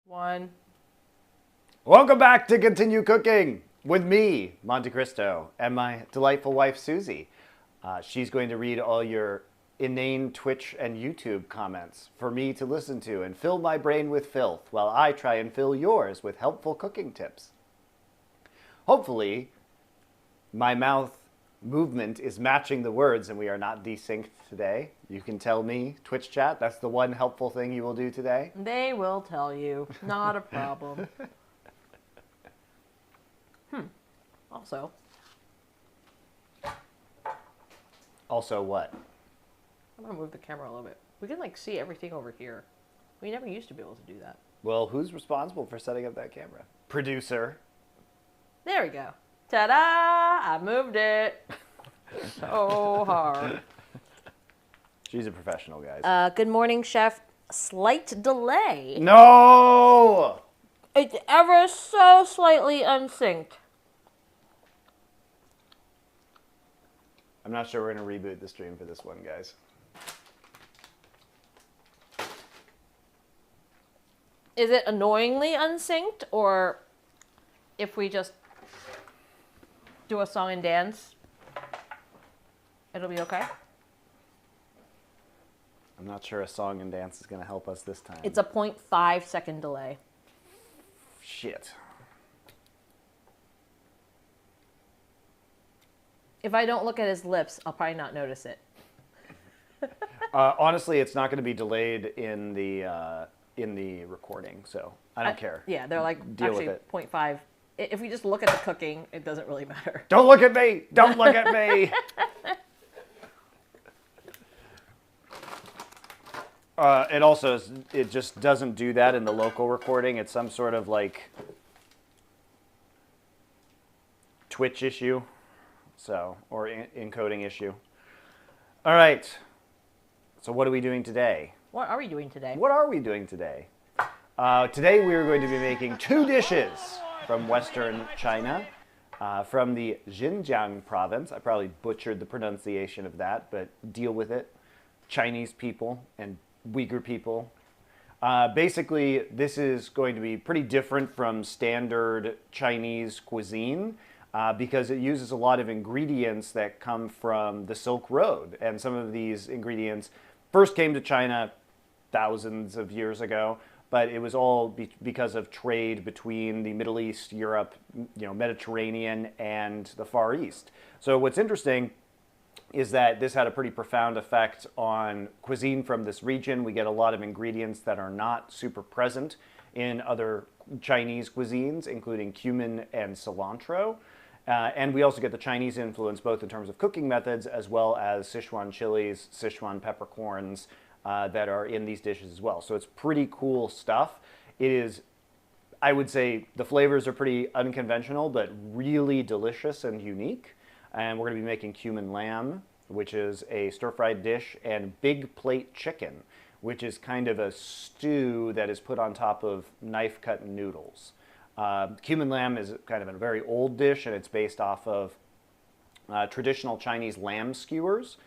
One. Welcome back to Continue Cooking with me, MonteCristo, and my delightful wife, Susie. She's going to read all your inane Twitch and YouTube comments for me to listen to and fill my brain with filth while I try and fill yours with helpful cooking tips. Hopefully, my mouth movement is matching the words and we are not desynced today. You can tell me, Twitch chat, that's the one helpful thing you will do today. They will tell you. Not a problem. Also. Also what? I'm going to move the camera a little bit. We can see everything over here. We never used to be able to do that. Well, who's responsible for setting up that camera? Producer. There we go. Ta-da! I moved it. So hard. She's a professional, guys. Good morning, chef. Slight delay. No! It's ever so slightly unsynced. I'm not sure we're going to reboot the stream for this one, guys. Is it annoyingly unsynced, or if we just do a song and dance, it'll be okay? I'm not sure a song and dance is going to help us this time. It's a 0.5 second delay. Shit. If I don't look at his lips, I'll probably not notice it. Honestly, it's not going to be delayed in the recording, so I don't care. Yeah, they're Deal actually with it. 0.5. If we just look at the cooking, it doesn't really matter. Don't look at me! Don't look at me! It just doesn't do that in the local recording. It's some sort of Twitch issue, or encoding issue. All right. So what are we doing today? What are we doing today? What are we doing today? Today we are going to be making two dishes from Western China, from the Xinjiang province. I probably butchered the pronunciation of that, but deal with it. Chinese people and Uyghur people. Basically, this is going to be pretty different from standard Chinese cuisine because it uses a lot of ingredients that come from the Silk Road. And some of these ingredients first came to China thousands of years ago, but it was all because of trade between the Middle East, Europe, Mediterranean, and the Far East. So what's interesting is that this had a pretty profound effect on cuisine from this region. We get a lot of ingredients that are not super present in other Chinese cuisines, including cumin and cilantro. And we also get the Chinese influence both in terms of cooking methods as well as Sichuan chilies, Sichuan peppercorns that are in these dishes as well. So it's pretty cool stuff. It is, I would say, the flavors are pretty unconventional, but really delicious and unique. And we're going to be making cumin lamb, which is a stir-fried dish, and big plate chicken, which is kind of a stew that is put on top of knife-cut noodles. Cumin lamb is kind of a very old dish, and it's based off of traditional Chinese lamb skewers.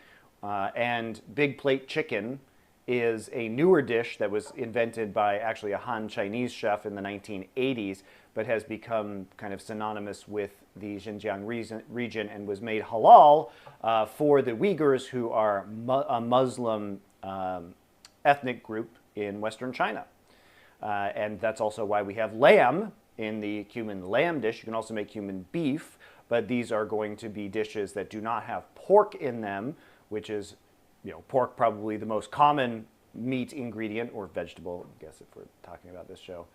And big plate chicken is a newer dish that was invented by actually a Han Chinese chef in the 1980s, but has become kind of synonymous with the Xinjiang region and was made halal for the Uyghurs, who are a Muslim ethnic group in Western China. And that's also why we have lamb in the cumin lamb dish. You can also make cumin beef, but these are going to be dishes that do not have pork in them, which is, pork probably the most common meat ingredient, or vegetable, I guess if we're talking about this show.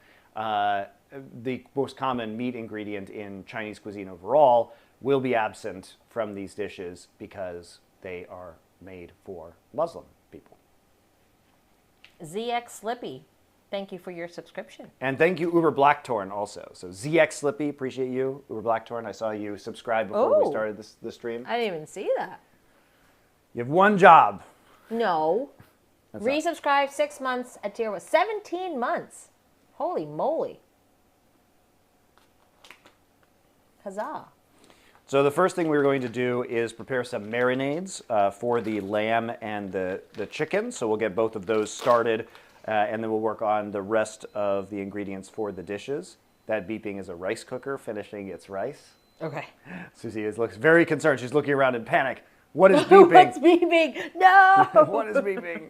The most common meat ingredient in Chinese cuisine overall will be absent from these dishes because they are made for Muslim people. ZX Slippy, thank you for your subscription. And thank you, Uber Blacktorn, also. So ZX Slippy, appreciate you. Uber Blacktorn, I saw you subscribe before we started the stream. I didn't even see that. You have one job. No. That's Resubscribe 6 months. A tier was 17 months. Holy moly. Huzzah. So the first thing we're going to do is prepare some marinades for the lamb and the chicken. So we'll get both of those started and then we'll work on the rest of the ingredients for the dishes. That beeping is a rice cooker finishing its rice. Okay. Susie looks very concerned. She's looking around in panic. What is beeping? What's beeping? No! What is beeping?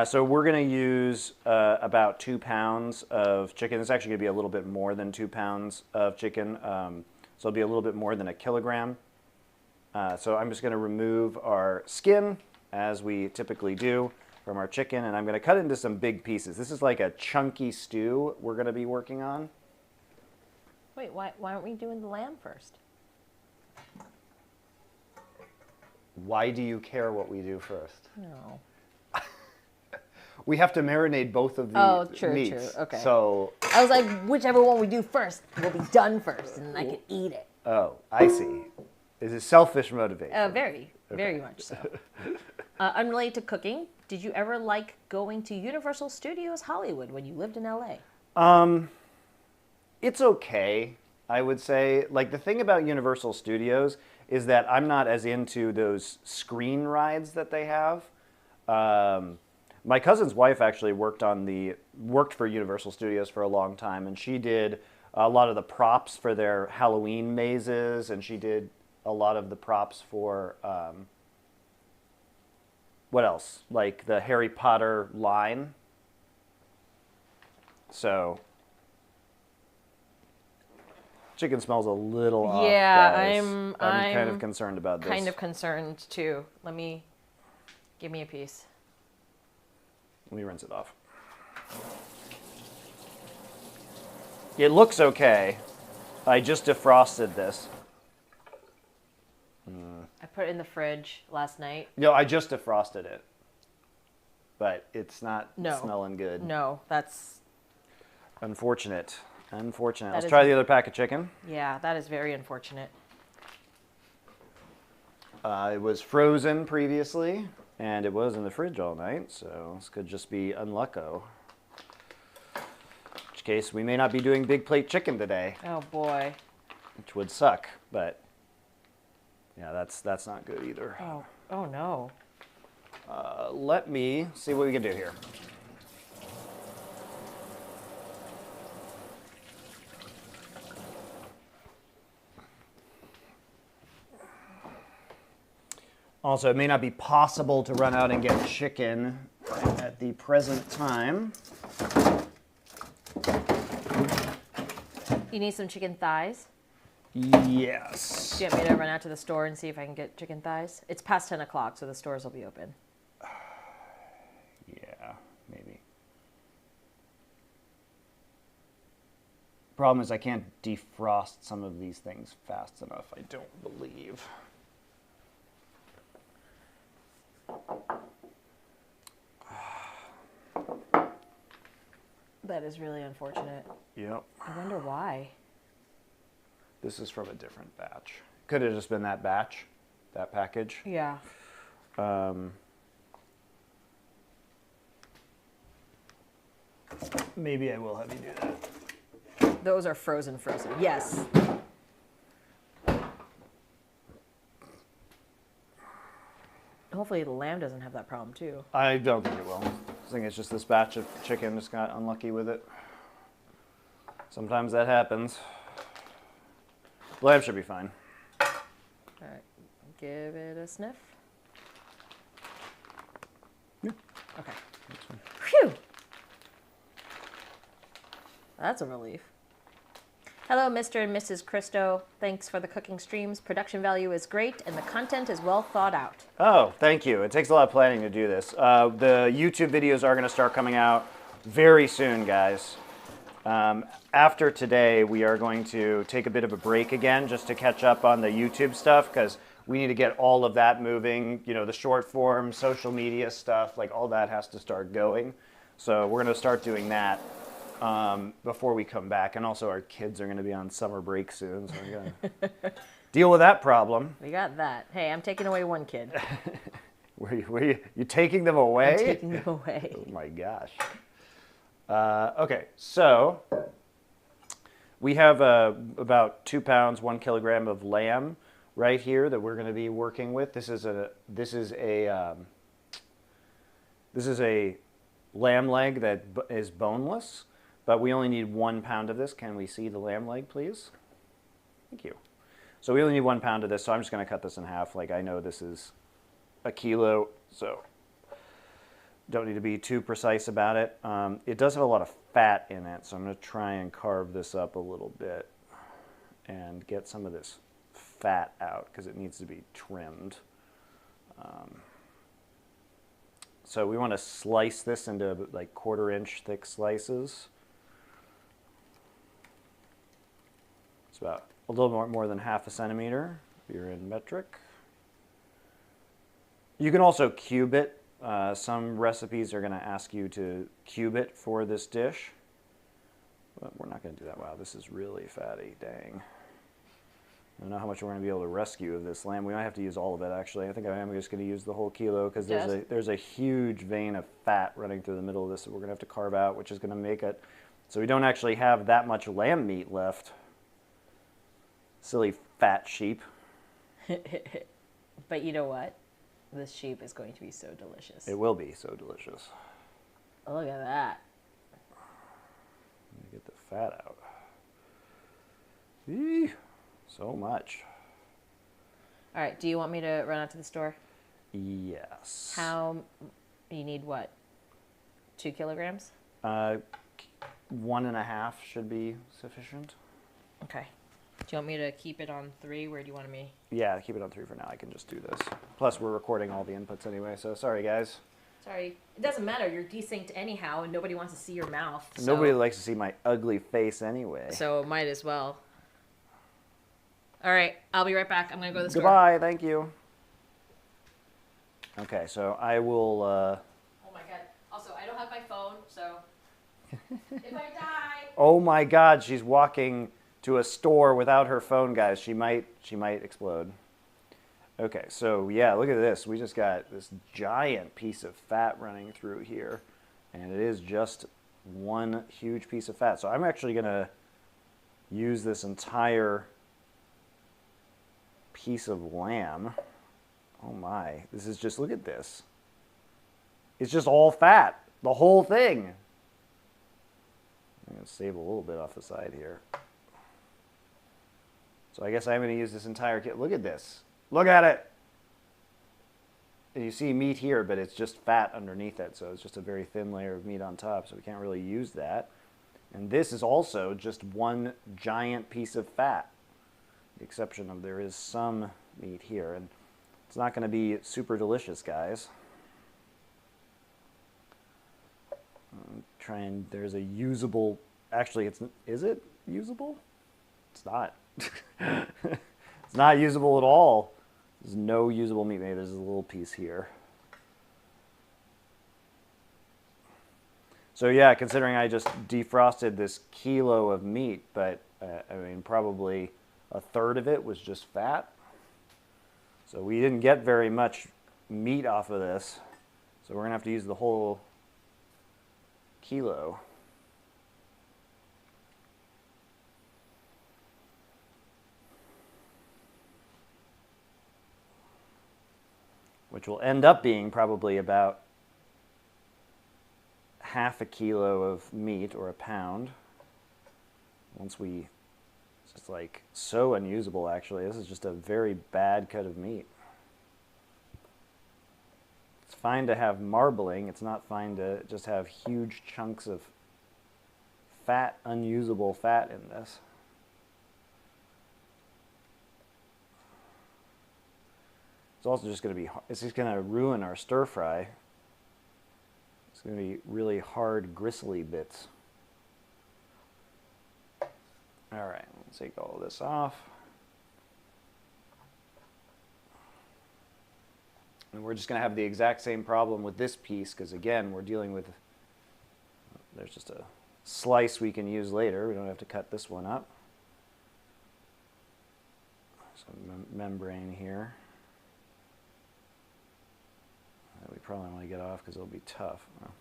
So we're going to use about 2 pounds of chicken. It's actually going to be a little bit more than 2 pounds of chicken. So it'll be a little bit more than a kilogram. So I'm just going to remove our skin, as we typically do, from our chicken. And I'm going to cut it into some big pieces. This is like a chunky stew we're going to be working on. Wait, why aren't we doing the lamb first? Why do you care what we do first? No. We have to marinate both of the meats. True. Okay. So, I was like, whichever one we do first will be done first, and then I can eat it. oh, I see. Is it selfish motivation? Very much so. Unrelated to cooking, did you ever like going to Universal Studios Hollywood when you lived in LA? It's okay, I would say. Like, the thing about Universal Studios is that I'm not as into those screen rides that they have. My cousin's wife actually worked for Universal Studios for a long time, and she did a lot of the props for their Halloween mazes, and she did a lot of the props for what else? Like the Harry Potter line. So chicken smells a little off, guys. I'm kind of concerned about this. Kind of concerned too. Give me a piece. Let me rinse it off. It looks okay. I just defrosted this. I put it in the fridge last night. No, I just defrosted it. But it's not smelling good. No, that's... Unfortunate. Let's try the other pack of chicken. Yeah, that is very unfortunate. It was frozen previously, and it was in the fridge all night, so this could just be unlucko. In which case, we may not be doing big plate chicken today. Oh, boy. Which would suck, but yeah, that's not good either. Oh no. Let me see what we can do here. Also, it may not be possible to run out and get chicken at the present time. You need some chicken thighs? Yes. Do you want me to run out to the store and see if I can get chicken thighs? It's past 10 o'clock, so the stores will be open. Yeah, maybe. Problem is I can't defrost some of these things fast enough, I don't believe. That is really unfortunate. Yep. I wonder why. This is from a different batch. Could have just been that batch, that package. Yeah. Maybe I will have you do that. Those are frozen. Yes. Hopefully the lamb doesn't have that problem too. I don't think it will. I think it's just this batch of chicken just got unlucky with it. Sometimes that happens. Lamb should be fine. All right, give it a sniff. Yeah. Okay. That's fine. Phew. That's a relief. Hello, Mr. and Mrs. Christo. Thanks for the cooking streams. Production value is great, and the content is well thought out. Oh, thank you. It takes a lot of planning to do this. The YouTube videos are going to start coming out very soon, guys. After today, we are going to take a bit of a break again just to catch up on the YouTube stuff because we need to get all of that moving. You know, the short form, social media stuff, like all that has to start going. So we're going to start doing that before we come back. And also our kids are going to be on summer break soon, so we're going to deal with that problem. We got that. Hey, I'm taking away one kid. You taking them away? I'm taking them away. Oh my gosh. Okay, so we have about 2 pounds, 1 kilogram of lamb right here that we're going to be working with. This is a lamb leg that is boneless, but we only need 1 pound of this. Can we see the lamb leg, please? Thank you. So we only need 1 pound of this, so I'm just going to cut this in half. Like, I know this is a kilo, so don't need to be too precise about it. It does have a lot of fat in it, so I'm going to try and carve this up a little bit and get some of this fat out because it needs to be trimmed. So we want to slice this into like 1/4 inch thick slices. It's about a little more than 1/2 centimeter if you're in metric. You can also cube it. Some recipes are going to ask you to cube it for this dish, but we're not going to do that. Wow, this is really fatty, dang. I don't know how much we're going to be able to rescue of this lamb. We might have to use all of it, actually. I think I am just going to use the whole kilo because there's a huge vein of fat running through the middle of this that we're going to have to carve out, which is going to make it so we don't actually have that much lamb meat left. Silly fat sheep. But you know what? This sheep is going to be so delicious. It will be so delicious. Look at that. Let me get the fat out. Eee. So much. All right, do you want me to run out to the store? Yes. You need what? 2 kilograms? 1.5 should be sufficient. Okay. Do you want me to keep it on 3? Where do you want me? Yeah, keep it on 3 for now. I can just do this. Plus, we're recording all the inputs anyway, so sorry, guys. Sorry. It doesn't matter. You're desynced anyhow, and nobody wants to see your mouth. So. Nobody likes to see my ugly face anyway. So might as well. All right, I'll be right back. I'm going to go to the store. Goodbye, thank you. Okay, so I will... Oh my God. Also, I don't have my phone, so if I die... Oh my God, she's walking to a store without her phone, guys. She might explode. Okay, so yeah, look at this. We just got this giant piece of fat running through here, and it is just one huge piece of fat. So I'm actually going to use this entire piece of lamb. Oh my, this is just, look at this. It's just all fat, the whole thing. I'm going to save a little bit off the side here. So I guess I'm going to use this entire kit. Look at this. Look at it. And you see meat here, but it's just fat underneath it. So it's just a very thin layer of meat on top. So we can't really use that. And this is also just one giant piece of fat. The exception of there is some meat here. And it's not going to be super delicious, guys. There's a usable, actually, is it usable? It's not. It's not usable at all. There's no usable meat. Maybe there's a little piece here. So yeah, considering I just defrosted this kilo of meat, but I mean, probably 1/3 of it was just fat. So we didn't get very much meat off of this. So we're going to have to use the whole kilo. Which will end up being probably about 1/2 kilo of meat, or 1 pound. Once we, it's just like so unusable actually. This is just a very bad cut of meat. It's fine to have marbling. It's not fine to just have huge chunks of fat, unusable fat in this. It's also just going to be, it's just going to ruin our stir fry. It's going to be really hard, gristly bits. All right, let's take all of this off. And we're just going to have the exact same problem with this piece because, again, we're dealing with, there's just a slice we can use later. We don't have to cut this one up. Some membrane here. We probably want to get off because it'll be tough. Well,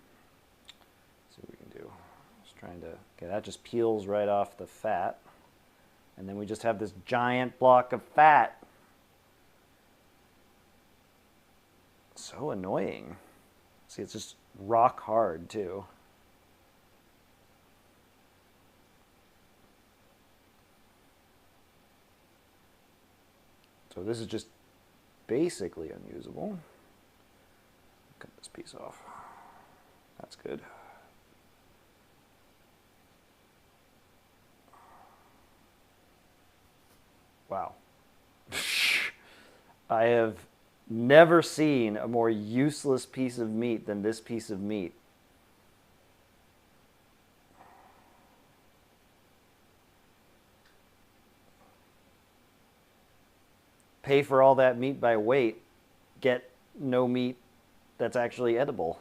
let's see what we can do. Just trying to, okay, that just peels right off the fat. And then we just have this giant block of fat. So annoying. See, it's just rock hard too. So this is just basically unusable. Cut this piece off. That's good. Wow. I have never seen a more useless piece of meat than this piece of meat. Pay for all that meat by weight, get no meat that's actually edible.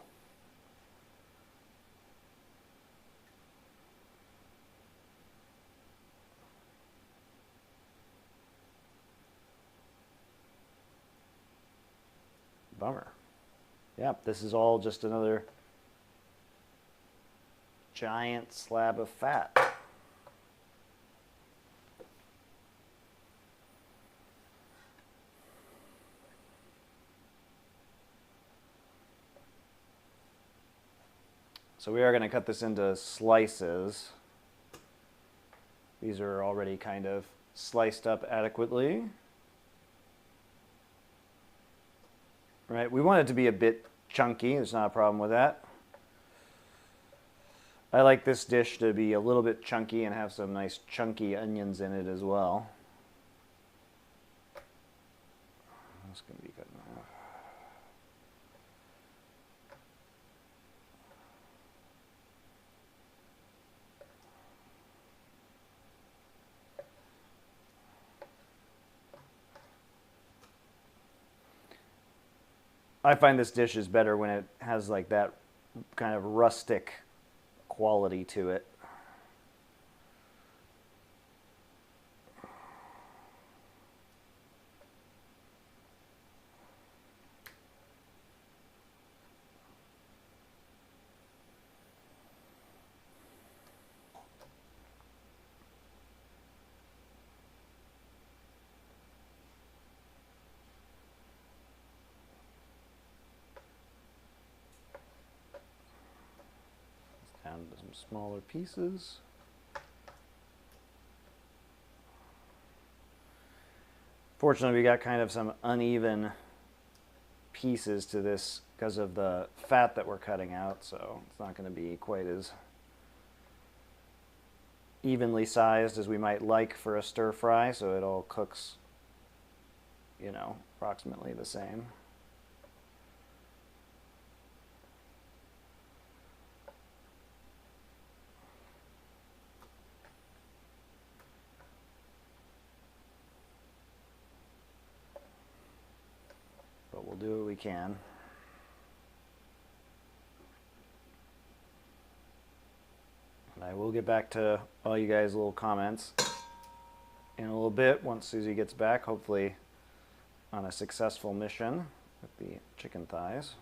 Bummer. Yep, this is all just another giant slab of fat. So we are going to cut this into slices. These are already kind of sliced up adequately. Right, we want it to be a bit chunky. There's not a problem with that. I like this dish to be a little bit chunky and have some nice chunky onions in it as well. That's going to be good enough. I find this dish is better when it has like that kind of rustic quality to it. Down to some smaller pieces. Fortunately, we got kind of some uneven pieces to this because of the fat that we're cutting out, so it's not going to be quite as evenly sized as we might like for a stir fry, so it all cooks, you know, approximately the same. But we'll do what we can. And I will get back to all you guys' little comments in a little bit once Susie gets back, hopefully on a successful mission with the chicken thighs.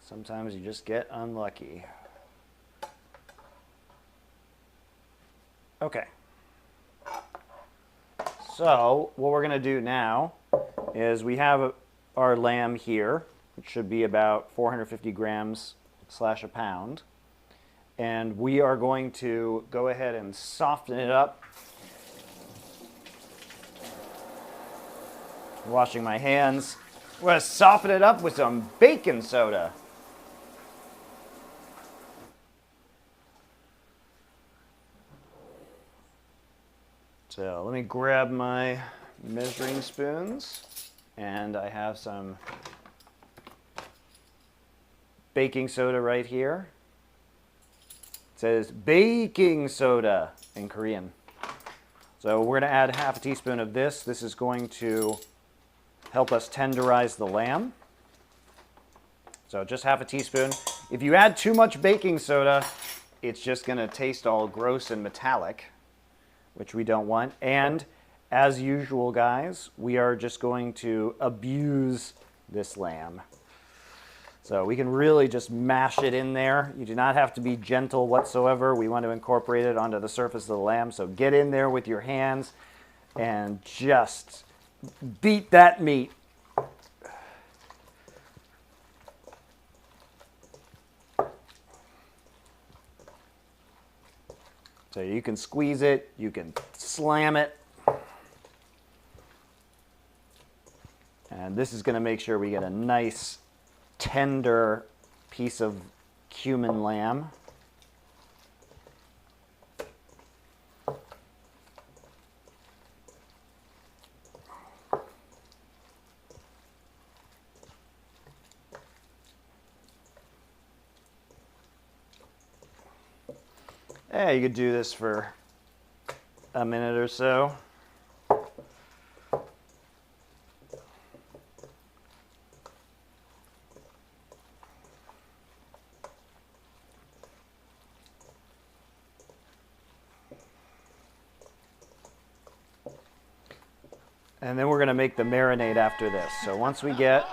Sometimes you just get unlucky. Okay. So what we're going to do now is we have our lamb here, which should be about 450 grams / a pound. And we are going to go ahead and soften it up. Washing my hands. We're going to soften it up with some baking soda. So let me grab my measuring spoons, and I have some baking soda right here. It says baking soda in Korean. So we're going to add half a teaspoon of this. This is going to help us tenderize the lamb. So just half a teaspoon. If you add too much baking soda, it's just going to taste all gross and metallic, which we don't want. And as usual, guys, we are just going to abuse this lamb. So we can really just mash it in there. You do not have to be gentle whatsoever. We want to incorporate it onto the surface of the lamb. So get in there with your hands and just beat that meat. So you can squeeze it, you can slam it. And this is going to make sure we get a nice, tender piece of cumin lamb. Yeah, you could do this for a minute or so. And then we're going to make the marinade after this. So once we get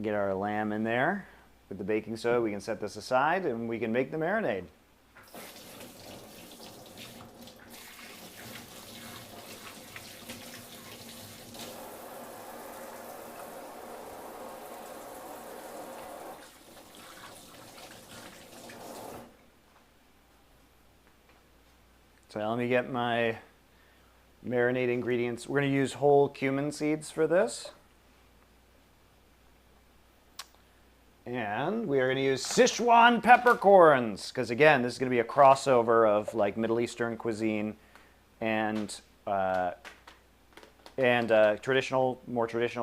our lamb in there with the baking soda, we can set this aside and we can make the marinade. So let me get my marinade ingredients. We're going to use whole cumin seeds for this. And we are going to use Sichuan peppercorns, because again, this is going to be a crossover of like Middle Eastern cuisine and more traditional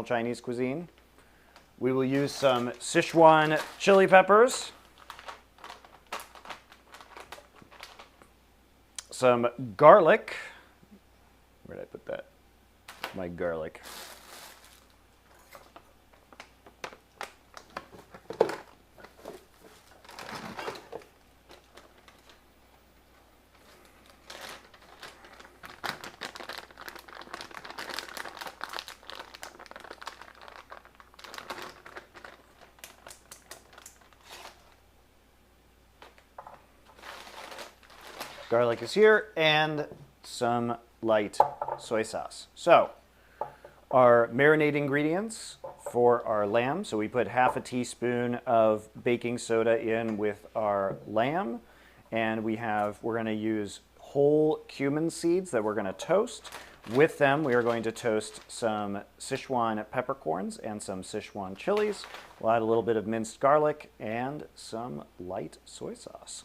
Chinese cuisine. We will use some Sichuan chili peppers, some garlic. Where did I put that? My garlic. Garlic is here, and some light soy sauce. So our marinade ingredients for our lamb. So we put half a teaspoon of baking soda in with our lamb, and we're going to use whole cumin seeds that we're going to toast. With them, we are going to toast some Sichuan peppercorns and some Sichuan chilies. We'll add a little bit of minced garlic and some light soy sauce.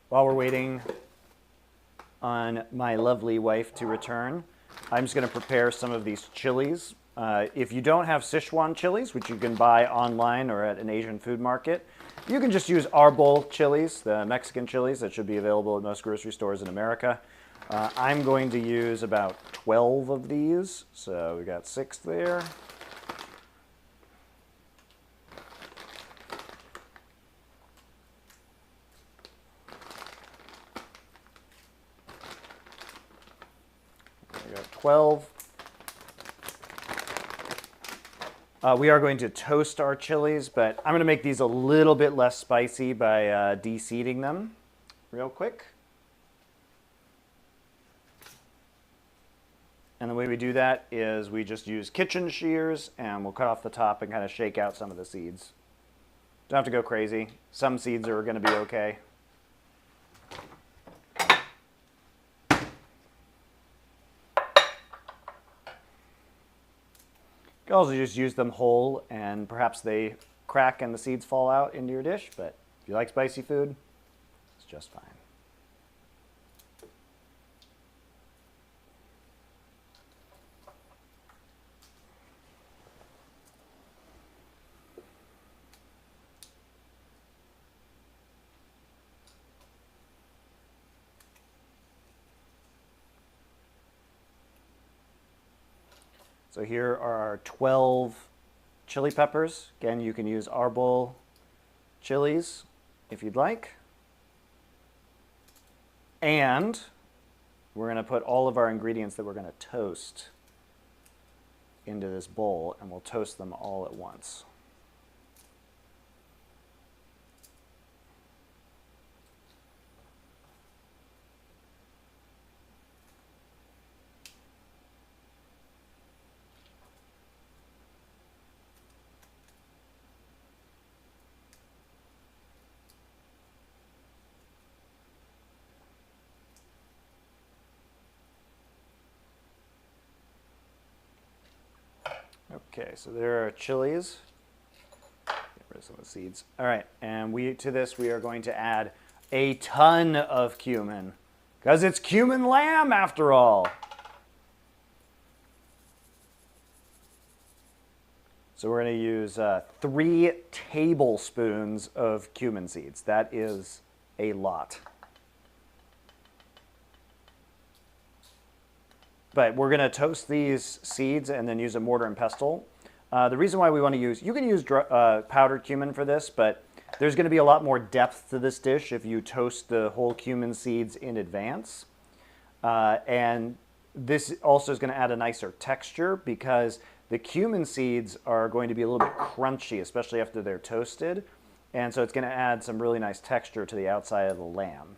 While we're waiting on my lovely wife to return, I'm just going to prepare some of these chilies. If you don't have Sichuan chilies, which you can buy online or at an Asian food market, you can just use arbol chilies, the Mexican chilies that should be available at most grocery stores in America. I'm going to use about 12 of these, so we got 6 there. We got 12. We are going to toast our chilies, but I'm going to make these a little bit less spicy by de-seeding them real quick. And the way we do that is we just use kitchen shears and we'll cut off the top and kind of shake out some of the seeds. Don't have to go crazy. Some seeds are going to be okay. You can also just use them whole and perhaps they crack and the seeds fall out into your dish, but if you like spicy food, it's just fine. So here are our 12 chili peppers. Again, you can use arbol chilies if you'd like. And we're going to put all of our ingredients that we're going to toast into this bowl, and we'll toast them all at once. Okay, so there are chilies. Get rid of some of the seeds. All right, and to this we are going to add a ton of cumin, because it's cumin lamb after all. So we're going to use 3 tablespoons of cumin seeds. That is a lot. But we're going to toast these seeds and then use a mortar and pestle. The reason why we want to you can use powdered cumin for this, but there's going to be a lot more depth to this dish if you toast the whole cumin seeds in advance. And this also is going to add a nicer texture because the cumin seeds are going to be a little bit crunchy, especially after they're toasted. And so it's going to add some really nice texture to the outside of the lamb.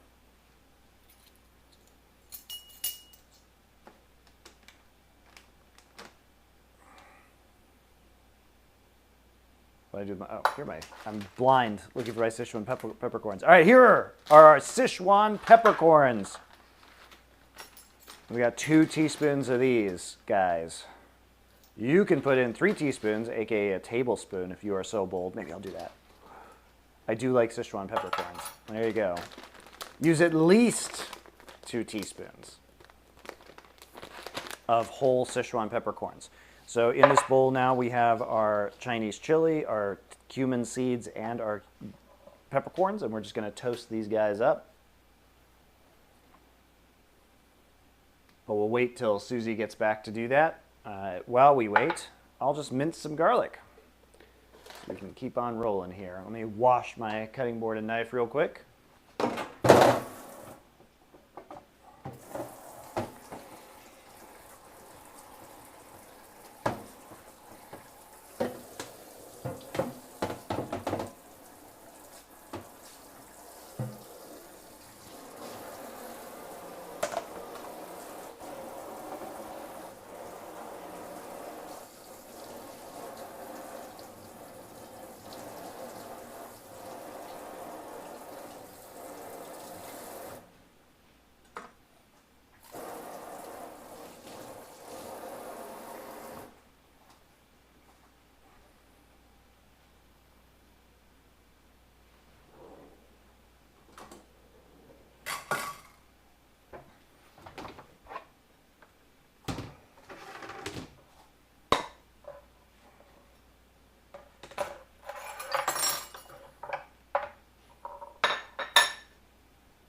I'm blind looking for my Sichuan peppercorns. All right, here are our Sichuan peppercorns. We got 2 teaspoons of these guys. You can put in 3 teaspoons, aka a tablespoon, if you are so bold. Maybe I'll do that. I do like Sichuan peppercorns. There you go. Use at least 2 teaspoons of whole Sichuan peppercorns. So in this bowl now we have our Chinese chili, our cumin seeds, and our peppercorns, and we're just going to toast these guys up. But we'll wait till Susie gets back to do that. While we wait, I'll just mince some garlic. So we can keep on rolling here. Let me wash my cutting board and knife real quick.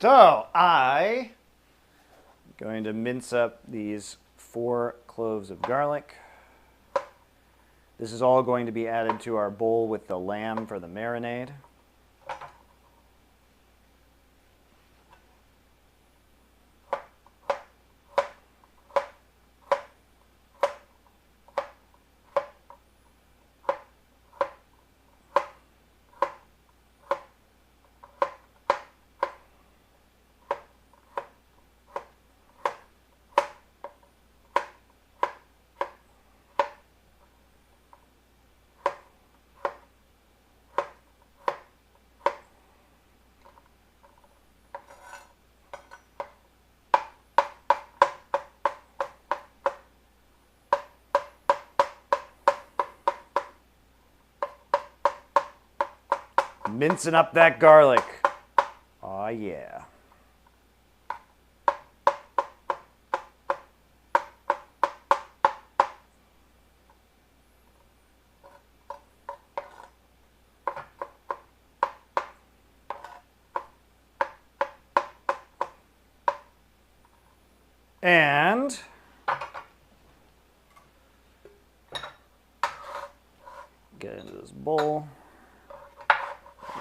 So I'm going to mince up these 4 cloves of garlic. This is all going to be added to our bowl with the lamb for the marinade. Mincing up that garlic. Oh yeah. And get it into this bowl.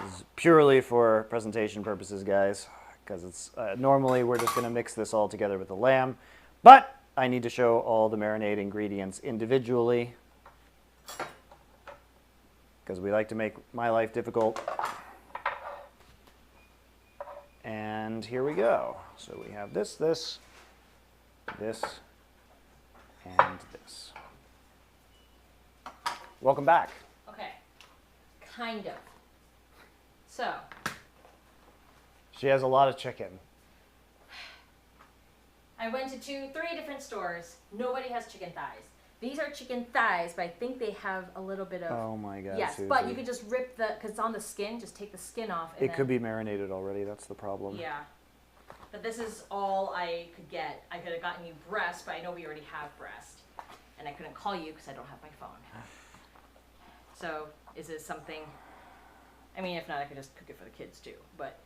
This is purely for presentation purposes, guys. because it's normally we're just going to mix this all together with the lamb, but I need to show all the marinade ingredients individually because we like to make my life difficult. And here we go. So we have this, this, and this. Welcome back. Okay. Kind of. So. She has a lot of chicken. I went to 3 different stores. Nobody has chicken thighs. These are chicken thighs, but I think they have a little bit of... Oh my God, yes, Susie. but you could just rip because it's on the skin, just take the skin off. And It could be marinated already, that's the problem. Yeah. But this is all I could get. I could have gotten you breast, but I know we already have breast. And I couldn't call you because I don't have my phone. So, is this something... I mean, if not, I could just cook it for the kids too. But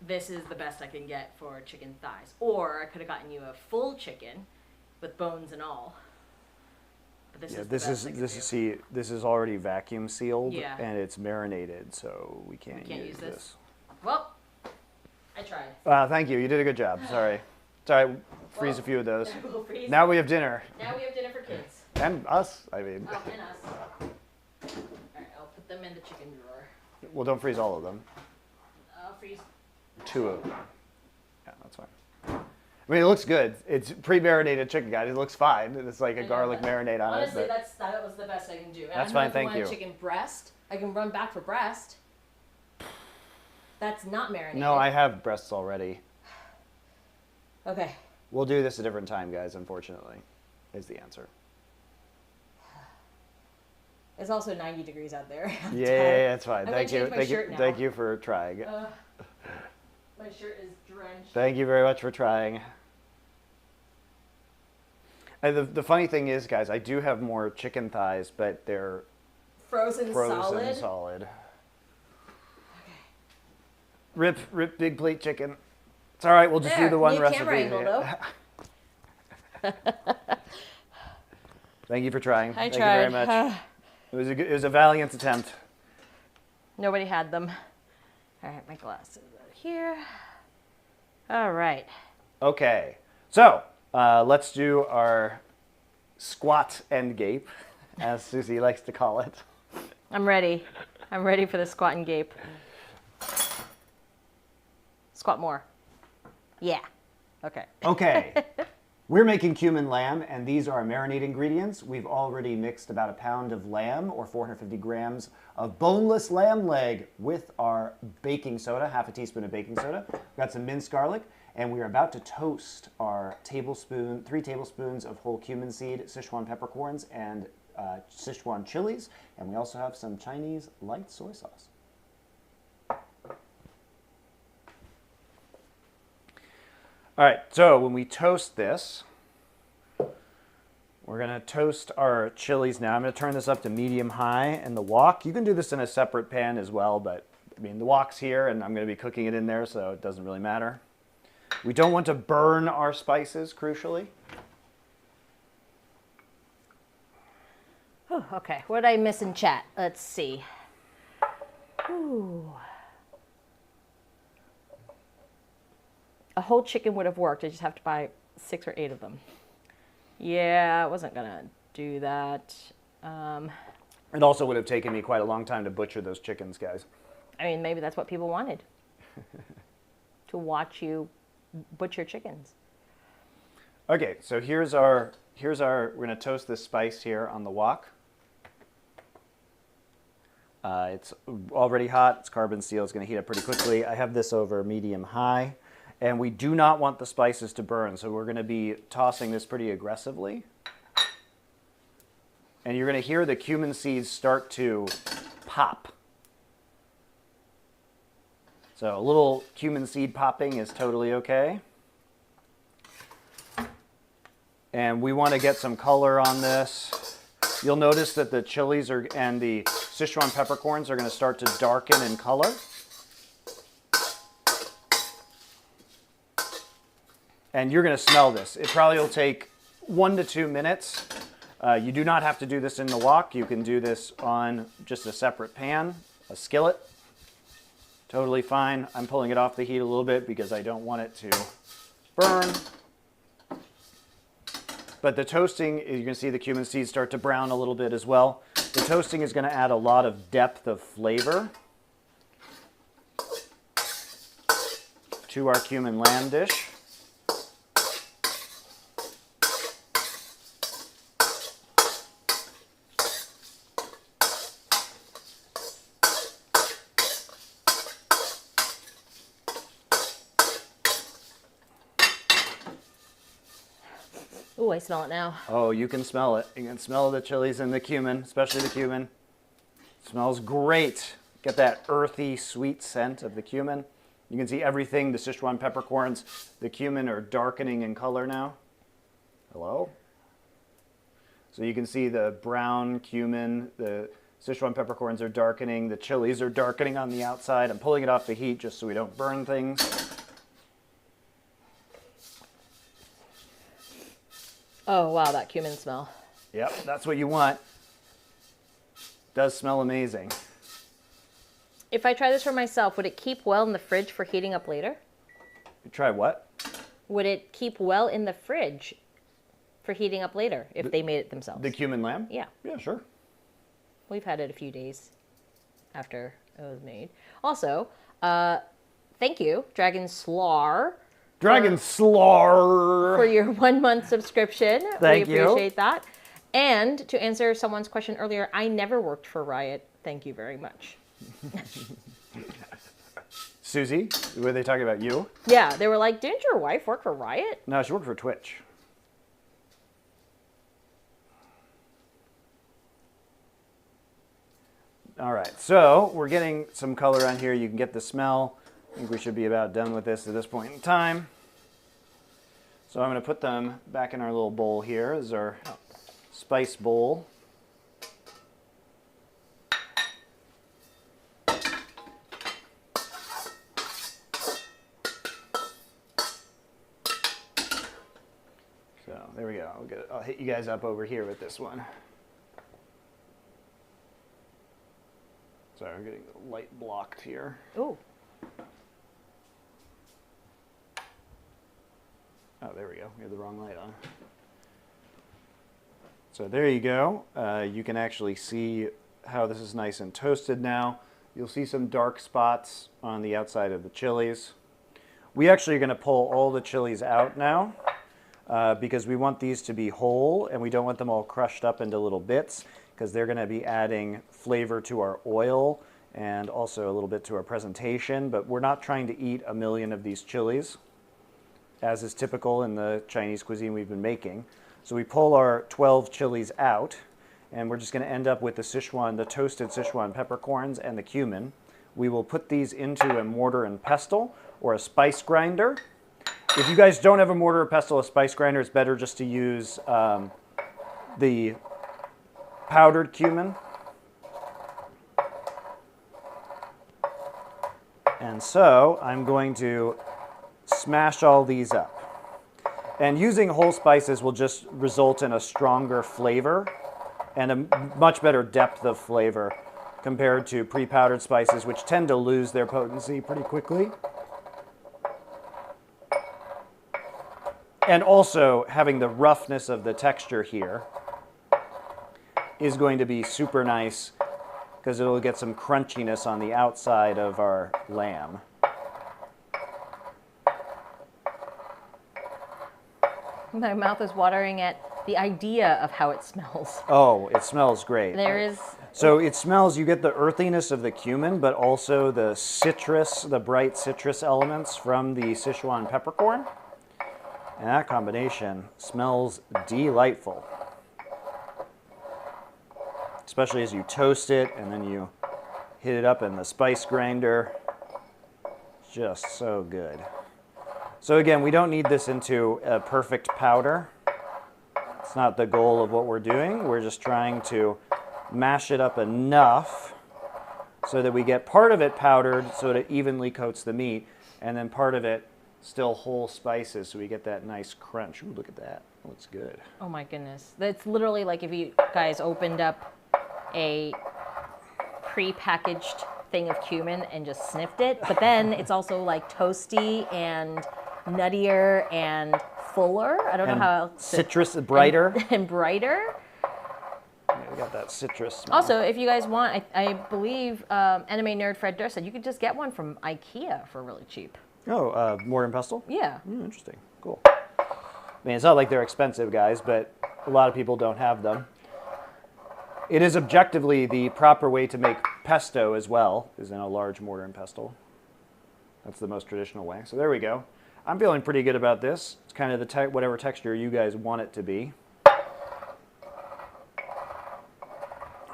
this is the best I can get for chicken thighs. Or I could have gotten you a full chicken with bones and all. But this is the best I could do. See, this is already vacuum sealed, Yeah. and it's marinated, so we can't use this. Well, I tried. Thank you. You did a good job. Sorry. Sorry. Freeze a few of those. We'll freeze. Now we have dinner. Now we have dinner for kids. And us, I mean. Oh, and us. Alright, I'll put them in the chicken drawer. Well, don't freeze all of them. I'll freeze. 2 of them. Yeah, that's fine. I mean, it looks good. It's pre-marinated chicken, guys. It looks fine. It's like a garlic marinade on honestly, it. Honestly, that was the best I can do. And That's I know fine, if thank you. Chicken breast, I can run back for breast. That's not marinated. No, I have breasts already. Okay. We'll do this a different time, guys, unfortunately, is the answer. It's also 90 degrees out there. Yeah, it's fine. I'm Thank you. gonna change my shirt now. Thank you for trying. My shirt is drenched. Thank you very much for trying. And the funny thing is, guys, I do have more chicken thighs, but they're frozen solid. solid. Okay. Rip big plate chicken. It's all right. We'll just do the one recipe. Camera angle, though. Thank you for trying. I Thank tried. you very much. It was a valiant attempt. Nobody had them. All right, my glasses are here. All right. Okay, so let's do our squat and gape, as Susie likes to call it. I'm ready. I'm ready for the squat and gape. Squat more. Yeah. Okay. Okay. We're making cumin lamb, and these are our marinade ingredients. We've already mixed about a pound of lamb, or 450 grams of boneless lamb leg, with our baking soda, half a teaspoon of baking soda. We've got some minced garlic, and we're about to toast our 3 tablespoons of whole cumin seed, Sichuan peppercorns, and Sichuan chilies, and we also have some Chinese light soy sauce. All right, so when we toast this, we're gonna toast our chilies now. I'm gonna turn this up to medium-high in the wok. You can do this in a separate pan as well, but I mean, the wok's here and I'm gonna be cooking it in there, so it doesn't really matter. We don't want to burn our spices, crucially. Oh, okay, what did I miss in chat? Let's see. Ooh. A whole chicken would have worked. I just have to buy 6 or 8 of them. Yeah, I wasn't gonna do that. It also would have taken me quite a long time to butcher those chickens, guys. I mean, maybe that's what people wanted. To watch you butcher chickens. Okay, so we're gonna toast this spice here on the wok. It's already hot, it's carbon steel, it's gonna heat up pretty quickly. I have this over medium-high. And we do not want the spices to burn, so we're going to be tossing this pretty aggressively. And you're going to hear the cumin seeds start to pop. So a little cumin seed popping is totally okay. And we want to get some color on this. You'll notice that the chilies and the Sichuan peppercorns are going to start to darken in color. And you're going to smell this. It probably will take 1 to 2 minutes. You do not have to do this in the wok. You can do this on just a separate pan, a skillet. Totally fine. I'm pulling it off the heat a little bit because I don't want it to burn. But the toasting, you can see the cumin seeds start to brown a little bit as well. The toasting is going to add a lot of depth of flavor to our cumin lamb dish. Ooh, I smell it now. Oh, you can smell it. You can smell the chilies and the cumin, especially the cumin. It smells great. Get that earthy, sweet scent of the cumin. You can see everything. The Sichuan peppercorns, the cumin are darkening in color now. Hello? So you can see the brown cumin, the Sichuan peppercorns are darkening, the chilies are darkening on the outside. I'm pulling it off the heat just so we don't burn things. Oh, wow, that cumin smell. Yep, that's what you want. Does smell amazing. If I try this for myself, would it keep well in the fridge for heating up later? You try what? Would it keep well in the fridge for heating up later if they made it themselves? The cumin lamb? Yeah. Yeah, sure. We've had it a few days after it was made. Also, thank you, Dragon Slar. Dragon Slar! For your 1 month subscription. Thank we you. appreciate that. And to answer someone's question earlier, I never worked for Riot. Thank you very much. Susie, were they talking about you? Yeah, they were like, didn't your wife work for Riot? No, she worked for Twitch. All right, so we're getting some color on here. You can get the smell. I think we should be about done with this at this point in time. So I'm going to put them back in our little bowl here. This is our spice bowl. So there we go. I'll hit you guys up over here with this one. Sorry, I'm getting the light blocked here. Ooh. Oh, there we go. We have the wrong light on. So there you go. You can actually see how this is nice and toasted now. You'll see some dark spots on the outside of the chilies. We actually are going to pull all the chilies out now because we want these to be whole and we don't want them all crushed up into little bits because they're going to be adding flavor to our oil and also a little bit to our presentation. But we're not trying to eat a million of these chilies, as is typical in the Chinese cuisine we've been making. So we pull our 12 chilies out, and we're just going to end up with the Sichuan, the toasted Sichuan peppercorns and the cumin. We will put these into a mortar and pestle or a spice grinder. If you guys don't have a mortar or pestle, a spice grinder, it's better just to use the powdered cumin. And so I'm going to smash all these up. And using whole spices will just result in a stronger flavor and a much better depth of flavor compared to pre-powdered spices, which tend to lose their potency pretty quickly. And also having the roughness of the texture here is going to be super nice because it'll get some crunchiness on the outside of our lamb. My mouth is watering at the idea of how it smells. Oh, it smells great. There is... So it smells, you get the earthiness of the cumin, but also the citrus, the bright citrus elements from the Sichuan peppercorn. And that combination smells delightful. Especially as you toast it and then you hit it up in the spice grinder. Just so good. So again, we don't need this into a perfect powder. It's not the goal of what we're doing. We're just trying to mash it up enough so that we get part of it powdered so that it evenly coats the meat, and then part of it still whole spices so we get that nice crunch. Ooh, look at that. Looks good. Oh my goodness. That's literally like if you guys opened up a pre-packaged thing of cumin and just sniffed it. But then it's also like toasty and nuttier and fuller. I don't know how else to, citrus, brighter. And brighter. Yeah, we got that citrus smell. Also, if you guys want, I believe anime nerd Fred Durst said you could just get one from IKEA for really cheap. Oh, mortar and pestle? Yeah. Interesting. Cool. I mean, it's not like they're expensive, guys, but a lot of people don't have them. It is objectively the proper way to make pesto as well, is in a large mortar and pestle. That's the most traditional way. So there we go. I'm feeling pretty good about this. It's kind of the whatever texture you guys want it to be.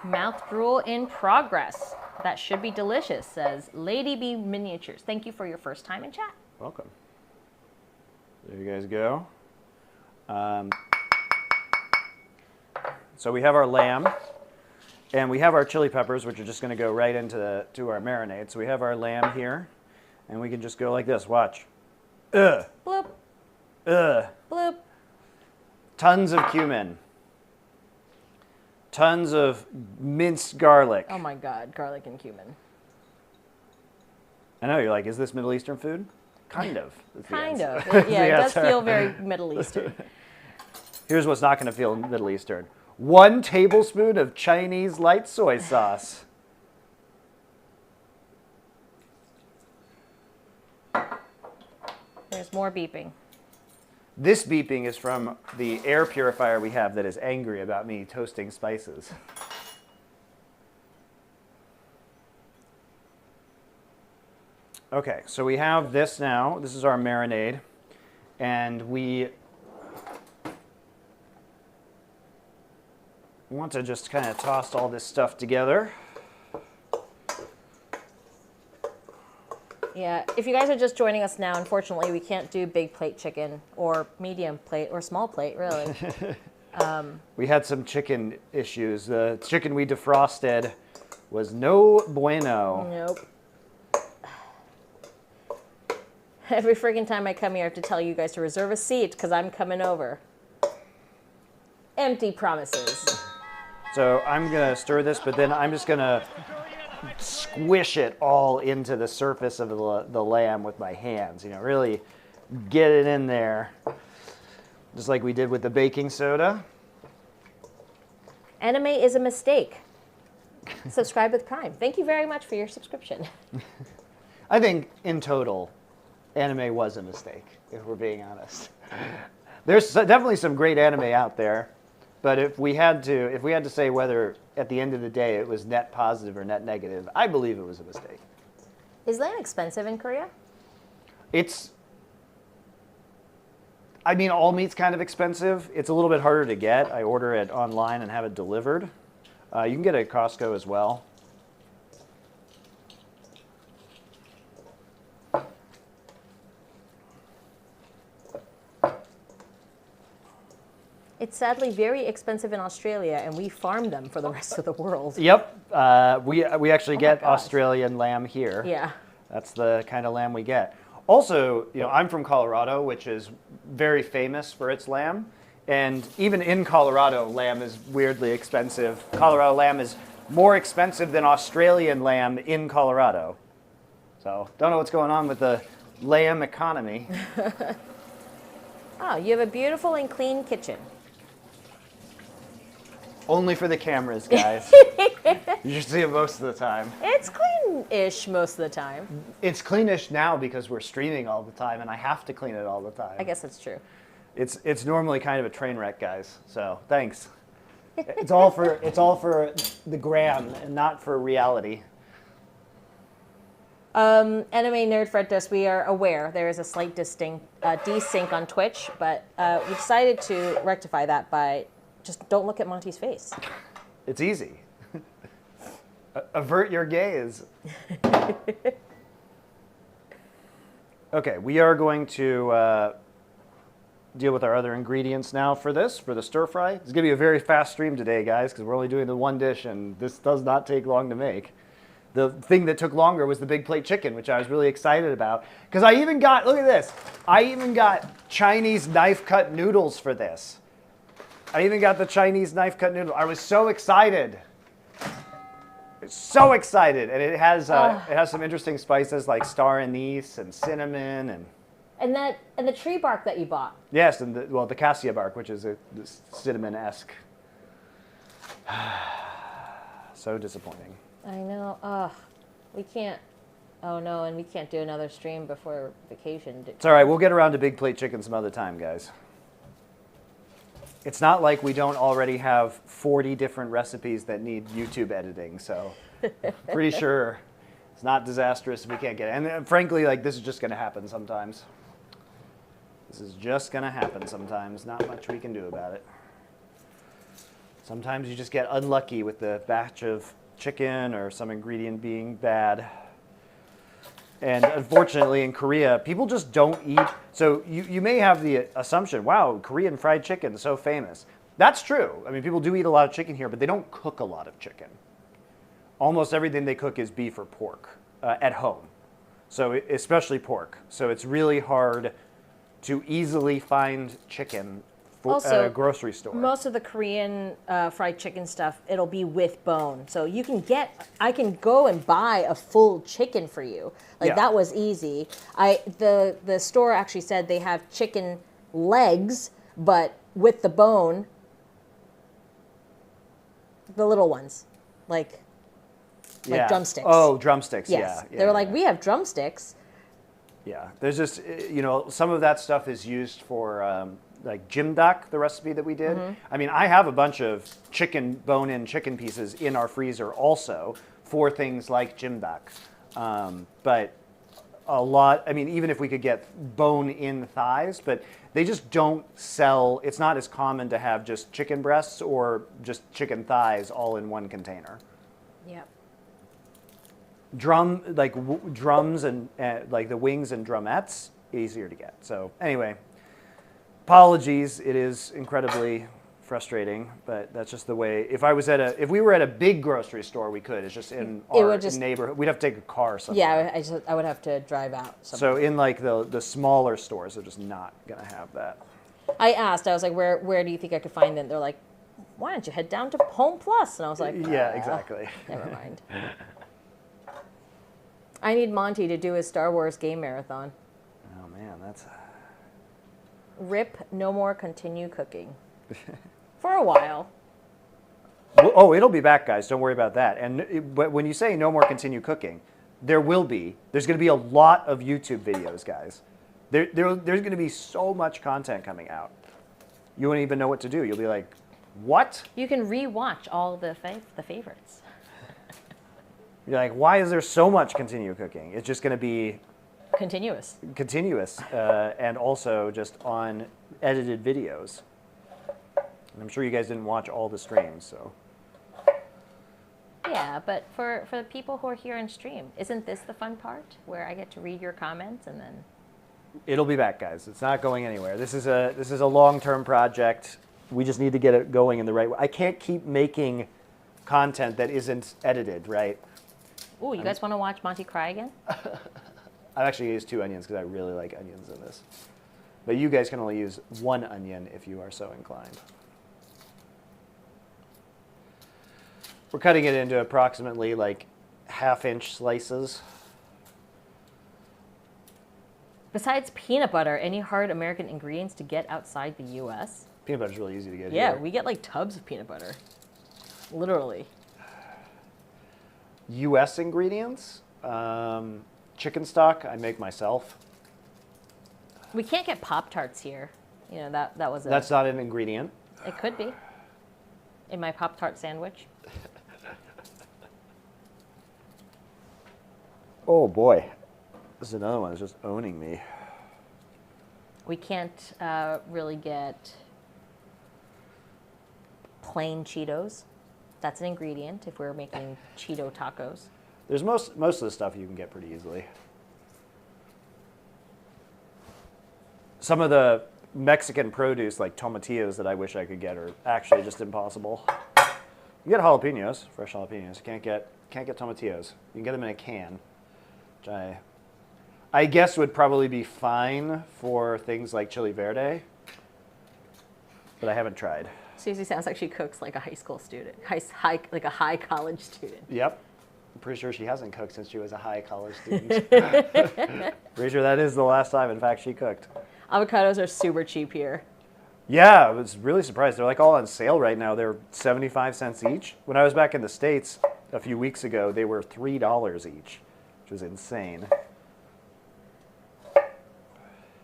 Mouth drool in progress. That should be delicious, says Lady B Miniatures. Thank you for your first time in chat. Welcome. There you guys go. So we have our lamb, and we have our chili peppers, which are just going to go right into our marinade. So we have our lamb here, and we can just go like this. Watch. Bloop. Bloop. Tons of cumin. Tons of minced garlic. Oh my God, garlic and cumin. I know, you're like, is this Middle Eastern food? Kind of. Kind of. Yeah, it does feel very Middle Eastern. Here's what's not going to feel Middle Eastern. 1 tablespoon of Chinese light soy sauce. There's more beeping. This beeping is from the air purifier we have that is angry about me toasting spices. Okay, so we have this now. This is our marinade. And we want to just kind of toss all this stuff together. Yeah, if you guys are just joining us now, unfortunately, we can't do big plate chicken or medium plate or small plate, really. We had some chicken issues. The chicken we defrosted was no bueno. Nope. Every friggin' time I come here, I have to tell you guys to reserve a seat because I'm coming over. Empty promises. So I'm going to stir this, but then I'm just going to squish it all into the surface of the lamb with my hands. You know, really get it in there, just like we did with the baking soda. Anime is a mistake. Subscribe with Prime. Thank you very much for your subscription. I think in total, anime was a mistake, if we're being honest. There's definitely some great anime out there, but if we had to say whether at the end of the day it was net positive or net negative, I believe it was a mistake. Is lamb expensive in Korea? I mean, all meat's kind of expensive. It's a little bit harder to get. I order it online and have it delivered. You can get it at Costco as well. It's sadly very expensive in Australia, and we farm them for the rest of the world. Yep. We actually get gosh. Australian lamb here. Yeah. That's the kind of lamb we get. Also, you know, I'm from Colorado, which is very famous for its lamb. And even in Colorado, lamb is weirdly expensive. Colorado lamb is more expensive than Australian lamb in Colorado. So, don't know what's going on with the lamb economy. Oh, you have a beautiful and clean kitchen. Only for the cameras, guys. You should see it most of the time. It's clean-ish most of the time. It's cleanish now because we're streaming all the time, and I have to clean it all the time. I guess that's true. It's normally kind of a train wreck, guys. So thanks. It's all for the gram and not for reality. Anime nerd Fred Dust, we are aware there is a slight desync on Twitch, but we decided to rectify that by just don't look at Monty's face. It's easy. Avert your gaze. Okay, we are going to deal with our other ingredients now for the stir fry. It's going to be a very fast stream today, guys, because we're only doing the one dish, and this does not take long to make. The thing that took longer was the big plate chicken, which I was really excited about. Because I even got, look at this, I even got Chinese knife-cut noodles for this. I even got the Chinese knife-cut noodle. I was so excited. So excited, and it has some interesting spices like star anise and cinnamon And the tree bark that you bought. yes, and the cassia bark, which is this cinnamon-esque. So disappointing. I know. We can't. Oh no, and we can't do another stream before vacation. It's all right. We'll get around to big plate chicken some other time, guys. It's not like we don't already have 40 different recipes that need YouTube editing, so pretty sure it's not disastrous if we can't get it. And frankly, like, this is just going to happen sometimes. This is just going to happen sometimes. Not much we can do about it. Sometimes you just get unlucky with the batch of chicken or some ingredient being bad. And unfortunately, in Korea, people just don't eat. So you may have the assumption, wow, Korean fried chicken is so famous. That's true. I mean, people do eat a lot of chicken here, but they don't cook a lot of chicken. Almost everything they cook is beef or pork at home. So especially pork. So it's really hard to easily find chicken at a grocery store. Most of the Korean fried chicken stuff, it'll be with bone. So I can go and buy a full chicken for you. Like, that was easy. The store actually said they have chicken legs, but with the bone, the little ones, like drumsticks. Oh, drumsticks, yes. They were like, we have drumsticks. Yeah, there's just, some of that stuff is used for like jimdak, the recipe that we did. Mm-hmm. I mean, I have a bunch of bone-in chicken pieces in our freezer also for things like jimdak. But a lot, I mean, even if we could get bone-in thighs, but they just don't sell, it's not as common to have just chicken breasts or just chicken thighs all in one container. Yep. Drums and like the wings and drumettes, easier to get. So anyway, apologies. It is incredibly frustrating, but that's just the way. If we were at a big grocery store, we could. It's just in our neighborhood. We'd have to take a car somewhere. Yeah, I would have to drive out So somewhere. in like the smaller stores, they're just not gonna have that. I asked. I was like, where do you think I could find them? They're like, why don't you head down to Home Plus? And I was like, yeah, exactly. Never mind. I need Monty to do his Star Wars game marathon. Oh man, that's. Rip, no more continue cooking. For a while. Oh, it'll be back, guys. Don't worry about that. But when you say no more continue cooking, there's going to be a lot of YouTube videos, guys. There's going to be so much content coming out. You won't even know what to do. You'll be like, what? You can re-watch all the favorites. You're like, why is there so much continue cooking? It's just going to be continuous, and also just on edited videos. And I'm sure you guys didn't watch all the streams, so. Yeah, but for the people who are here in stream, isn't this the fun part where I get to read your comments and then? It'll be back, guys. It's not going anywhere. This is a long-term project. We just need to get it going in the right way. I can't keep making content that isn't edited, right? Ooh, you guys want to watch Monty cry again? I've actually used 2 onions because I really like onions in this. But you guys can only use 1 onion if you are so inclined. We're cutting it into approximately like 1/2-inch slices. Besides peanut butter, any hard American ingredients to get outside the U.S.? Peanut butter is really easy to get Yeah, here. we get like tubs of peanut butter. Literally. U.S. ingredients? Chicken stock, I make myself. We can't get Pop-Tarts here. You know, that was That's not an ingredient. It could be. In my Pop-Tart sandwich. Oh boy. This is another one that's just owning me. We can't really get plain Cheetos. That's an ingredient if we're making Cheeto tacos. There's most of the stuff you can get pretty easily. Some of the Mexican produce, like tomatillos, that I wish I could get are actually just impossible. You get jalapenos, fresh jalapenos. You can't get tomatillos. You can get them in a can, which I guess would probably be fine for things like chili verde, but I haven't tried. Susie sounds like she cooks like a high school student, like a high college student. Yep. I'm pretty sure she hasn't cooked since she was a high college student. Pretty sure that is the last time, in fact, she cooked. Avocados are super cheap here. Yeah, I was really surprised. They're like all on sale right now. They're 75 cents each. When I was back in the States a few weeks ago, they were $3 each, which was insane.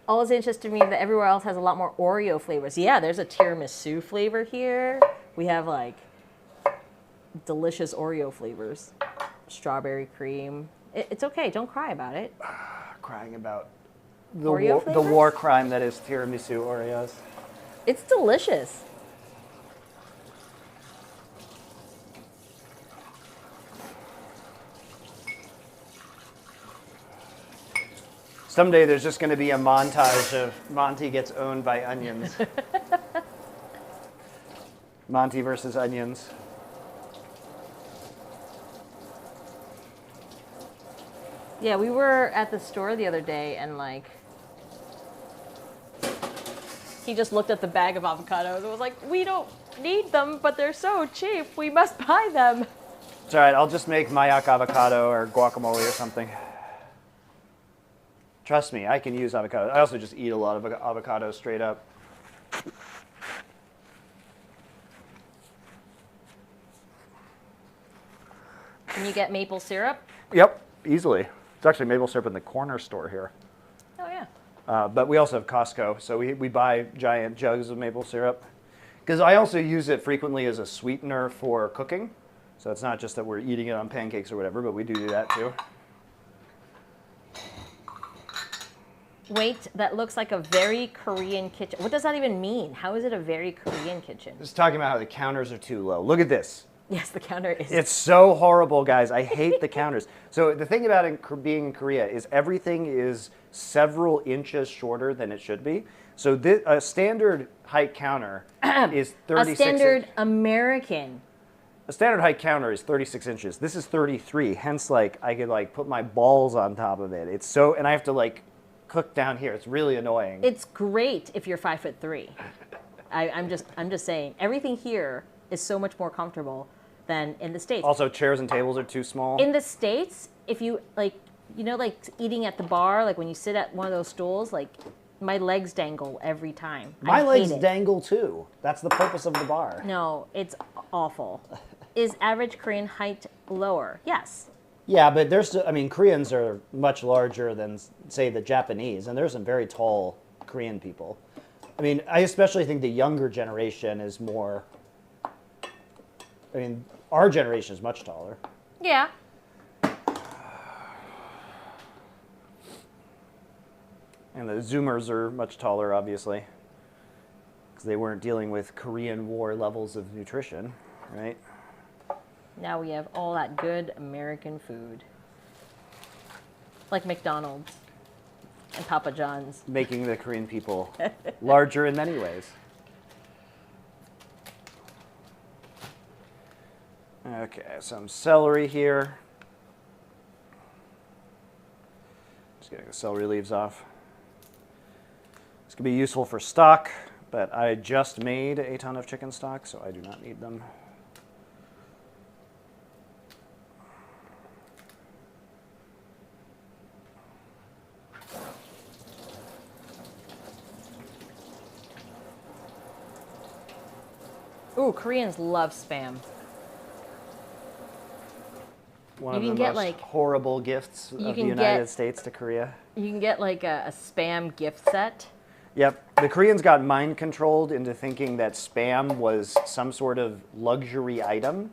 Always interested me that everywhere else has a lot more Oreo flavors. Yeah, there's a tiramisu flavor here. We have like delicious Oreo flavors. Strawberry cream. It's okay, don't cry about it. Crying about the Oreo the war crime that is tiramisu Oreos. It's delicious. Someday there's just going to be a montage of Monty gets owned by onions. Monty versus onions. Yeah, we were at the store the other day and like he just looked at the bag of avocados and was like, we don't need them, but they're so cheap, we must buy them. It's all right, I'll just make Mayak avocado or guacamole or something. Trust me, I can use avocado. I also just eat a lot of avocado straight up. Can you get maple syrup? Yep, easily. It's actually maple syrup in the corner store here. Oh yeah. But we also have Costco, so we buy giant jugs of maple syrup. Because I also use it frequently as a sweetener for cooking. So it's not just that we're eating it on pancakes or whatever, but we do that too. Wait, that looks like a very Korean kitchen. What does that even mean? How is it a very Korean kitchen? Just talking about how the counters are too low. Look at this. Yes, the counter is. It's so horrible, guys. I hate the counters. So the thing about being in Korea is everything is several inches shorter than it should be. So a standard height counter is 36 A standard American. A standard height counter is 36 inches. This is 33. Hence, like, I could like put my balls on top of it. It's so, and I have to like cook down here. It's really annoying. It's great if you're 5'3". I'm just saying, everything here is so much more comfortable than in the States. Also, chairs and tables are too small. In the States, if you like, like eating at the bar, like when you sit at one of those stools, like my legs dangle every time. My legs hate it. dangle too. That's the purpose of the bar. No, it's awful. Is average Korean height lower? Yes. Yeah, but Koreans are much larger than, say, the Japanese, and there's some very tall Korean people. I mean, I especially think the younger generation is more, our generation is much taller. Yeah. And the Zoomers are much taller, obviously, because they weren't dealing with Korean War levels of nutrition, right? Now we have all that good American food. Like McDonald's and Papa John's. Making the Korean people larger in many ways. Okay, some celery here. Just getting the celery leaves off. This could be useful for stock, but I just made a ton of chicken stock, so I do not need them. Ooh, Koreans love Spam. One You of can the get, most like- horrible gifts of the can United get- States to Korea. You can get like a Spam gift set. Yep, the Koreans got mind controlled into thinking that Spam was some sort of luxury item.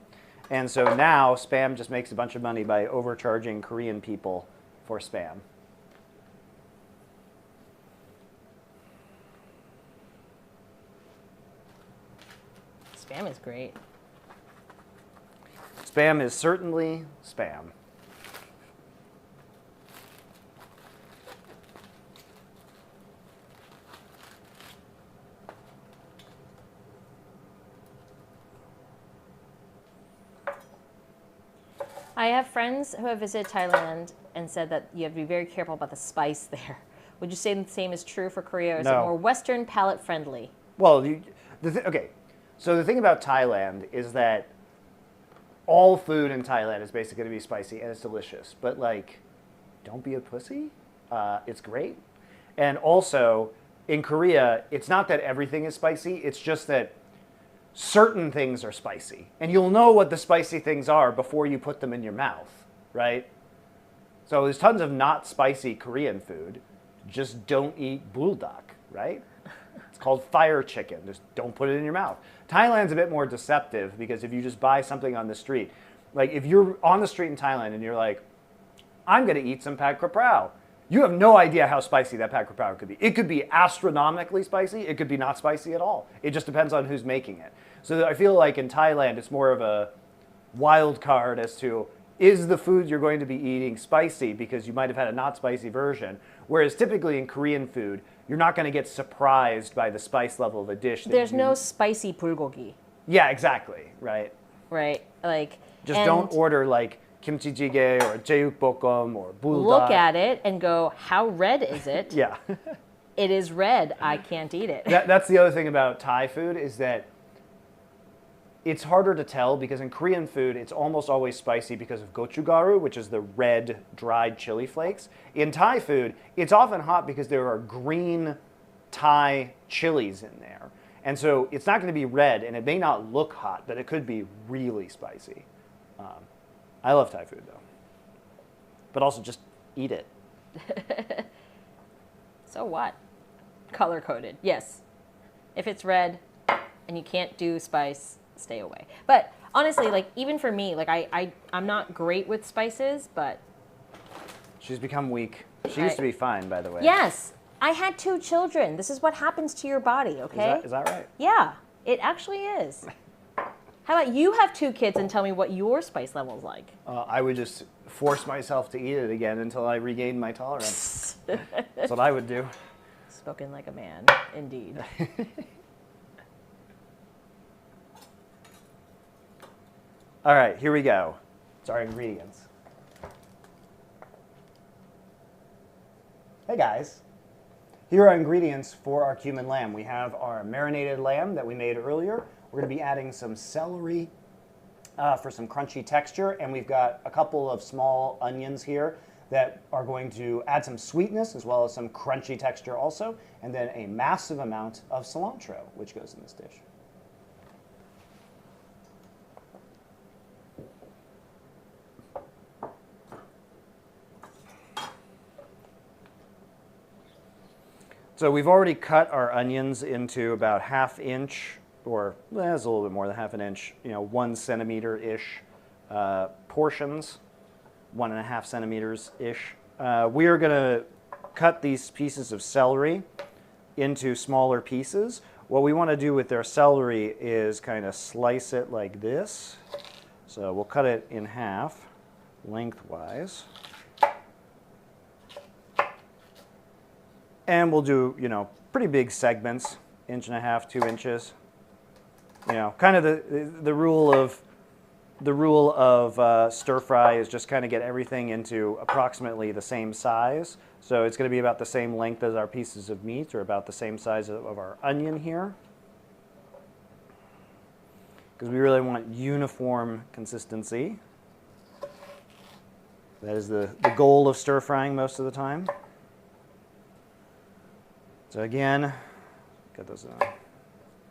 And so now Spam just makes a bunch of money by overcharging Korean people for Spam. Spam is great. Spam is certainly Spam. I have friends who have visited Thailand and said that you have to be very careful about the spice there. Would you say the same is true for Korea, or is it No. more Western palate friendly? Well, okay. So the thing about Thailand is that all food in Thailand is basically going to be spicy, and it's delicious. But like, don't be a pussy. It's great. And also, in Korea, it's not that everything is spicy. It's just that certain things are spicy. And you'll know what the spicy things are before you put them in your mouth, right? So there's tons of not spicy Korean food. Just don't eat buldak, right? It's called fire chicken. Just don't put it in your mouth. Thailand's a bit more deceptive because if you just buy something on the street, like if you're on the street in Thailand and you're like, I'm going to eat some pad kra prao, you have no idea how spicy that pad kra prao could be. It could be astronomically spicy. It could be not spicy at all. It just depends on who's making it. So I feel like in Thailand, it's more of a wild card as to, is the food you're going to be eating spicy because you might have had a not spicy version? Whereas typically in Korean food, you're not going to get surprised by the spice level of a dish. There's no spicy bulgogi. Yeah, exactly, right? Right, like... Just don't order like kimchi jjigae or 제육볶음 or buldak. Look at it and go, how red is it? Yeah. It is red. I can't eat it. That's the other thing about Thai food is that it's harder to tell because in Korean food, it's almost always spicy because of gochugaru, which is the red dried chili flakes. In Thai food, it's often hot because there are green Thai chilies in there. And so it's not going to be red, and it may not look hot, but it could be really spicy. I love Thai food, though. But also just eat it. So what? Color-coded, yes. If it's red and you can't do spice, stay away. But honestly, like even for me, like I'm not great with spices, but she's become weak. She used to be fine, by the way. Yes, I had 2 children. This is what happens to your body, okay? Is that right? Yeah, it actually is. How about you have 2 kids and tell me what your spice level is like? I would just force myself to eat it again until I regained my tolerance. That's what I would do. Spoken like a man, indeed. All right, here we go. It's our ingredients. Hey guys. Here are our ingredients for our cumin lamb. We have our marinated lamb that we made earlier. We're going to be adding some celery for some crunchy texture, and we've got a couple of small onions here that are going to add some sweetness as well as some crunchy texture also, and then a massive amount of cilantro, which goes in this dish. So we've already cut our onions into about 1/2 inch, or that's a little bit more than 1/2 inch, 1 centimeter-ish portions, 1.5 centimeters-ish. We are going to cut these pieces of celery into smaller pieces. What we want to do with our celery is kind of slice it like this. So we'll cut it in half lengthwise. And we'll do, pretty big segments, 1.5 inches, 2 inches. Kind of the rule of stir fry is just kind of get everything into approximately the same size. So it's going to be about the same length as our pieces of meat, or about the same size of our onion here. Because we really want uniform consistency. That is the goal of stir frying most of the time. So again, got those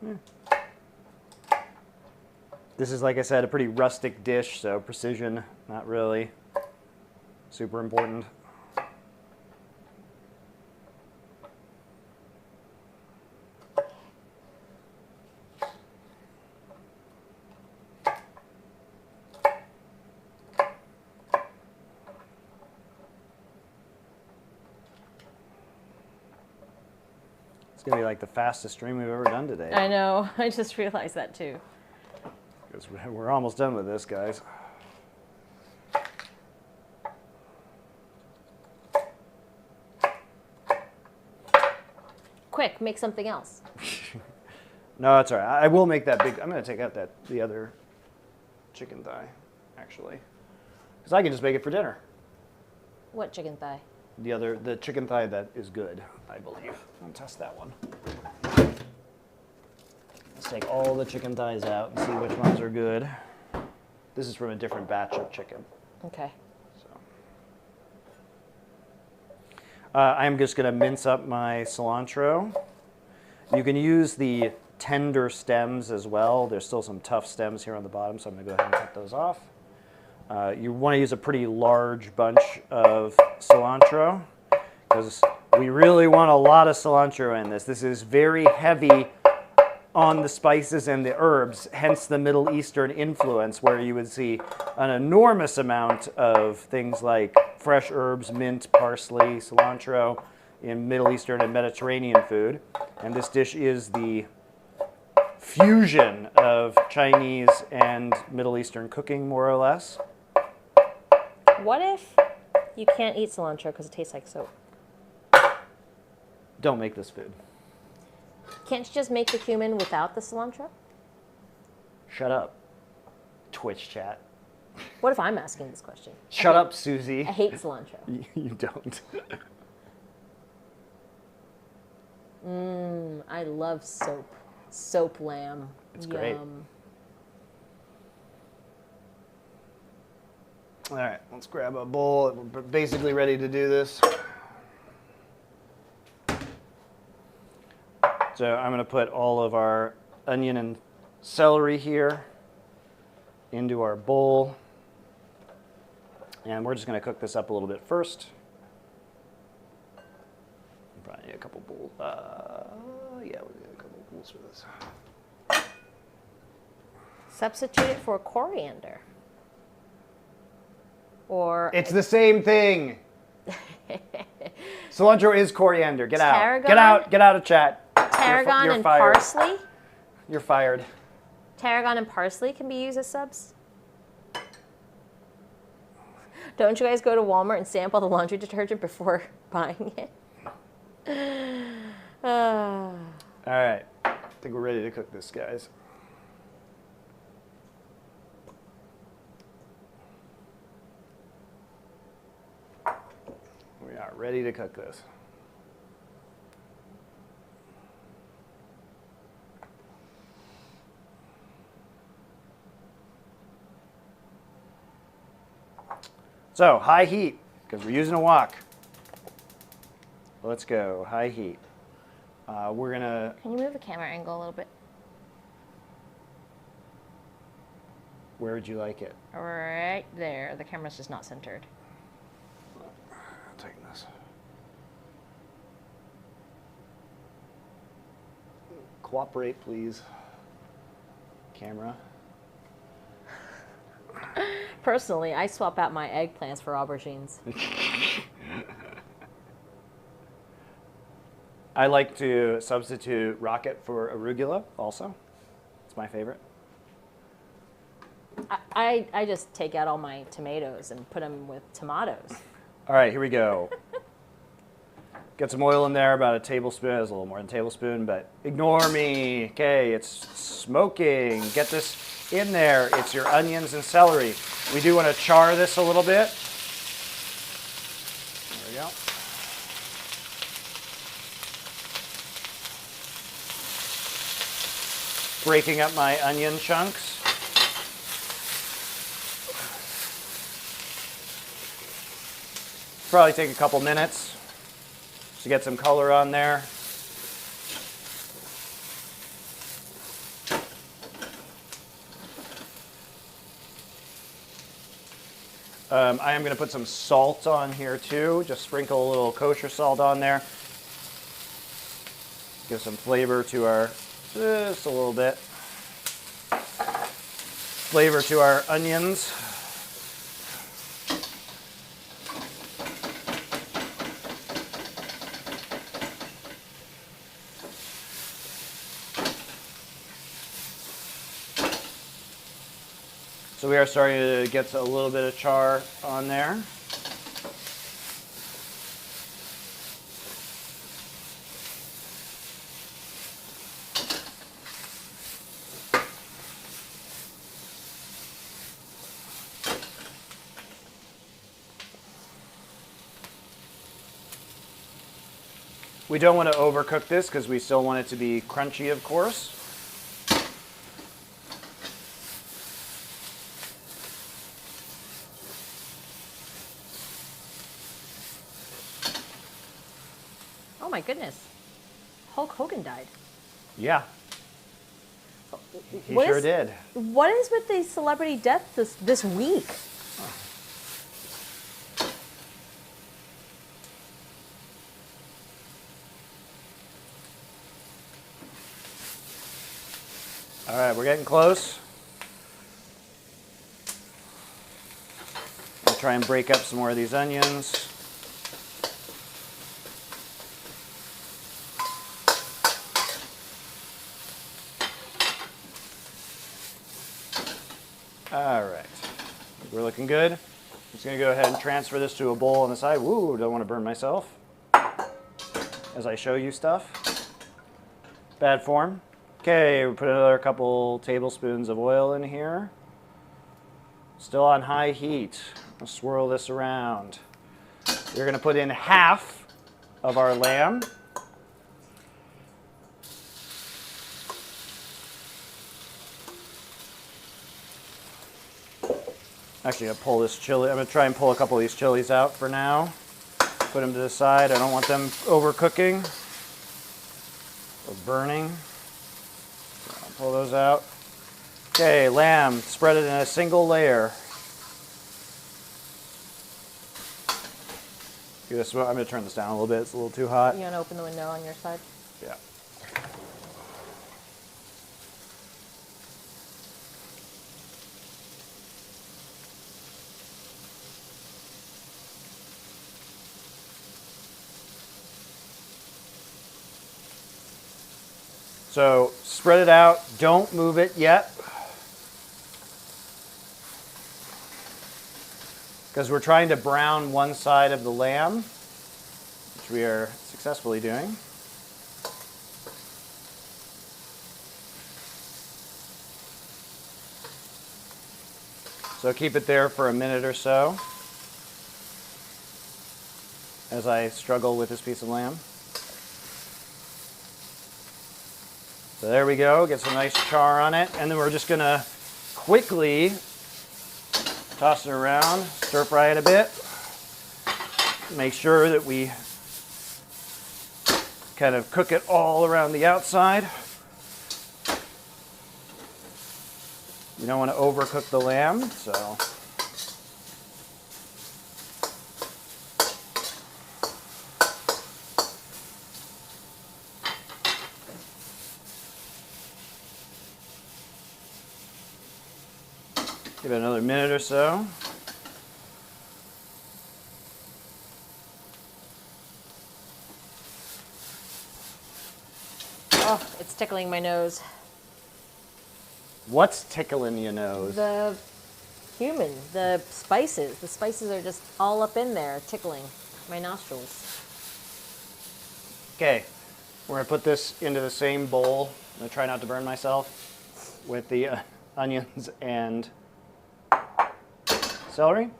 in. This is, like I said, a pretty rustic dish, so precision, not really super important. It's going to be like the fastest stream we've ever done today. I know. I just realized that too. Because we're almost done with this, guys. Quick, make something else. No, that's all right. I will make that big. I'm going to take out the other chicken thigh, actually. Because I can just make it for dinner. What chicken thigh? The chicken thigh that is good, I believe. I'll test that one. Let's take all the chicken thighs out and see which ones are good. This is from a different batch of chicken. Okay. So. I'm just going to mince up my cilantro. You can use the tender stems as well. There's still some tough stems here on the bottom, so I'm going to go ahead and cut those off. You want to use a pretty large bunch of cilantro because we really want a lot of cilantro in this. This is very heavy on the spices and the herbs, hence the Middle Eastern influence, where you would see an enormous amount of things like fresh herbs, mint, parsley, cilantro in Middle Eastern and Mediterranean food. And this dish is the fusion of Chinese and Middle Eastern cooking, more or less. What if you can't eat cilantro because it tastes like soap? Don't make this food. Can't you just make the cumin without the cilantro? Shut up, Twitch chat. What if I'm asking this question? Shut up, Susie. I hate cilantro. You don't. I love soap. Soap lamb. It's Yum. great. All right, let's grab a bowl. We're basically ready to do this. So I'm going to put all of our onion and celery here into our bowl. And we're just going to cook this up a little bit first. Probably need a couple bowls. Yeah, we'll need a couple bowls for this. Substitute it for coriander. Or It's the same thing. Cilantro is coriander. Get out. Tarragon? Get out. Get out of chat. tarragon you're and fired. parsley. You're fired. Tarragon and parsley can be used as subs. Don't you guys go to Walmart and sample the laundry detergent before buying it? All right. I think we're ready to cook this, guys. We are ready to cook this. So, high heat, because we're using a wok. Let's go, high heat. We're gonna... Can you move the camera angle a little bit? Where would you like it? Right there. The camera's just not centered. I'll take this. Cooperate, please. Camera. Personally, I swap out my eggplants for aubergines. I like to substitute rocket for arugula also. It's my favorite. I just take out all my tomatoes and put them with tomatoes. All right, here we go. Get some oil in there, about a tablespoon. It's a little more than a tablespoon, but ignore me. Okay, it's smoking. Get this in there. It's your onions and celery. We do want to char this a little bit. There we go. Breaking up my onion chunks. Probably take a couple minutes to get some color on there. I am going to put some salt on here too. Just sprinkle a little kosher salt on there. Give some flavor to our, just a little bit. Flavor to our onions. So we are starting to get a little bit of char on there. We don't want to overcook this because we still want it to be crunchy, of course. my goodness. Hulk Hogan died. Yeah, he What sure is- did. What is with the celebrity deaths this week? All right, we're getting close. I'll try and break up some more of these onions. All right, we're looking good. I'm just gonna go ahead and transfer this to a bowl on the side. Woo, don't want to burn myself as I show you stuff. Bad form. Okay, we put another couple tablespoons of oil in here. Still on high heat. I'll swirl this around. We're gonna put in half of our lamb. Actually, I'm gonna pull this chili. I'm gonna try and pull a couple of these chilies out for now. Put them to the side. I don't want them overcooking or burning. So I'll pull those out. Okay, lamb. Spread it in a single layer. I'm gonna turn this down a little bit. It's a little too hot. You want to open the window on your side? Yeah. So spread it out. Don't move it yet, because we're trying to brown one side of the lamb, which we are successfully doing. So keep it there for a minute or so as I struggle with this piece of lamb. So there we go, get some nice char on it, and then we're just gonna quickly toss it around, stir fry it a bit. Make sure that we kind of cook it all around the outside. You don't want to overcook the lamb, so. Give it another minute or so. Oh, it's tickling my nose. What's tickling your nose? The cumin, the spices. The spices are just all up in there, tickling my nostrils. Okay, we're gonna put this into the same bowl. I'm gonna try not to burn myself with the onions and celery.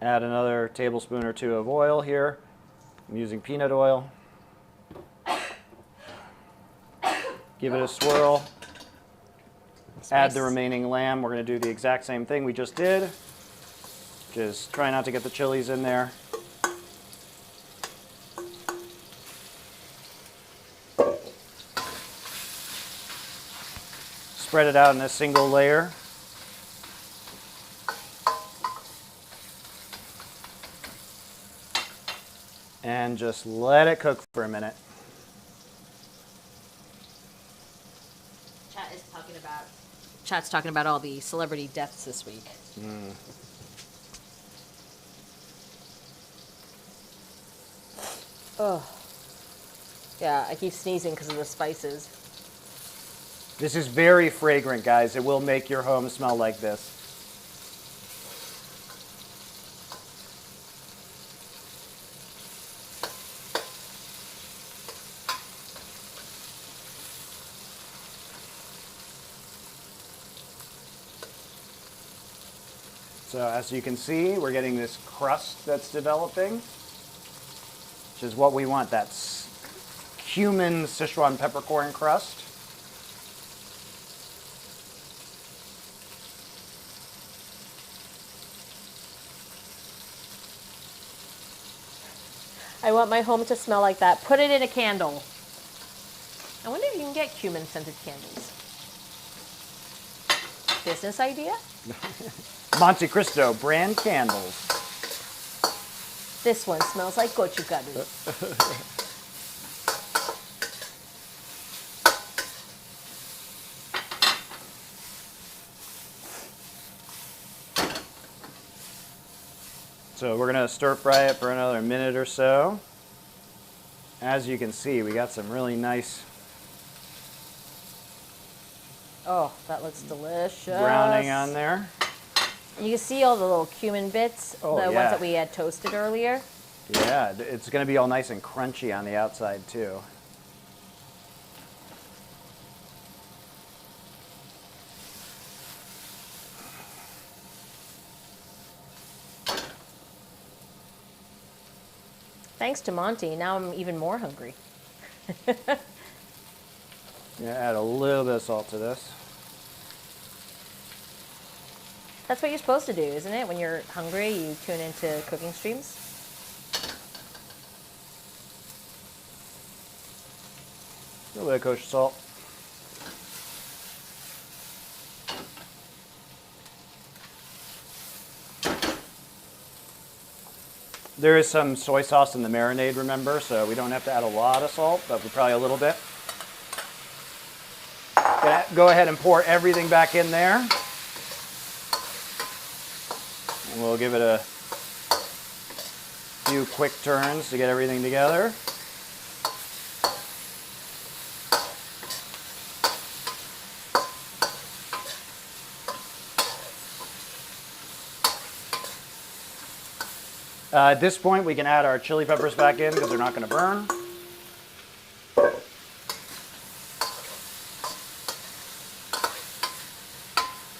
Add another tablespoon or two of oil here. I'm using peanut oil. Give it a swirl. Add the remaining lamb. We're going to do the exact same thing we just did. Just try not to get the chilies in there. Spread it out in a single layer. And just let it cook for a minute. Chat's talking about all the celebrity deaths this week. Oh. Yeah, I keep sneezing because of the spices. This is very fragrant, guys. It will make your home smell like this. So as you can see, we're getting this crust that's developing, which is what we want. That's cumin Sichuan peppercorn crust. I want my home to smell like that. Put it in a candle. I wonder if you can get cumin scented candles. Business idea? MonteCristo brand candles. This one smells like gochugaru. So we're gonna stir fry it for another minute or so. As you can see, we got some really nice Oh, that looks delicious. browning on there. You can see all the little cumin bits, Oh, the yeah. ones that we had toasted earlier. Yeah, it's gonna be all nice and crunchy on the outside too. Thanks to Monty, now I'm even more hungry. Yeah, add a little bit of salt to this. That's what you're supposed to do, isn't it? When you're hungry, you tune into cooking streams. A little bit of kosher salt. There is some soy sauce in the marinade, remember, so we don't have to add a lot of salt, but probably a little bit. Gonna go ahead and pour everything back in there. And we'll give it a few quick turns to get everything together. At this point, we can add our chili peppers back in because they're not going to burn.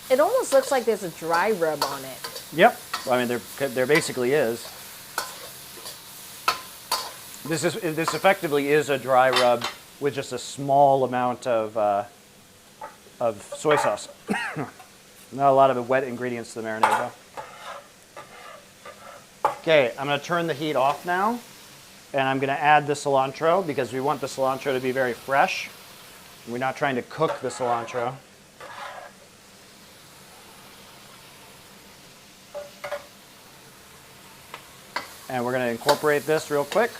It almost looks like there's a dry rub on it. Yep. I mean, there basically is. This effectively is a dry rub with just a small amount of soy sauce. Not a lot of wet ingredients to the marinade, though. Okay, I'm going to turn the heat off now, and I'm going to add the cilantro because we want the cilantro to be very fresh. We're not trying to cook the cilantro. And we're going to incorporate this real quick.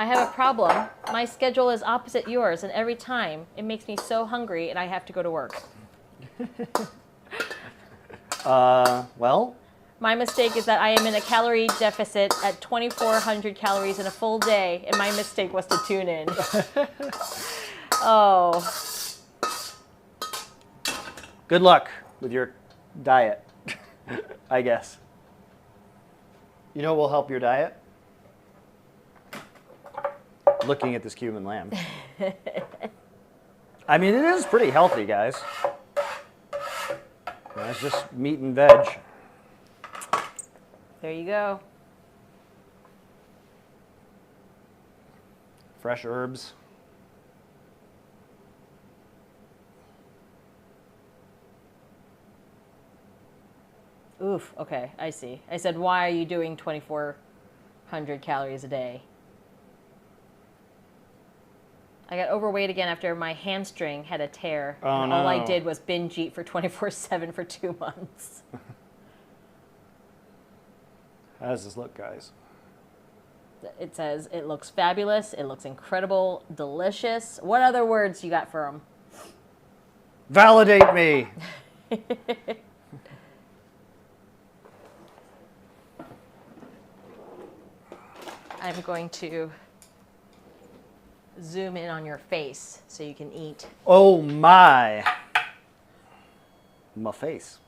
I have a problem. My schedule is opposite yours, and every time it makes me so hungry and I have to go to work. Well, My mistake is that I am in a calorie deficit at 2,400 calories in a full day, and my mistake was to tune in. Oh. good luck with your diet, I guess. You know what will help your diet? Looking at this cumin lamb. I mean, it is pretty healthy, guys. It's just meat and veg. There you go. Fresh herbs. Oof, okay, I see. I said, why are you doing 2,400 calories a day? I got overweight again after my hamstring had a tear. Oh, and all I no. did was binge eat for 24/7 for 2 months. How does this look, guys? It says, it looks fabulous, it looks incredible, delicious. What other words you got for them? Validate me. I'm going to zoom in on your face so you can eat. Oh my. My face.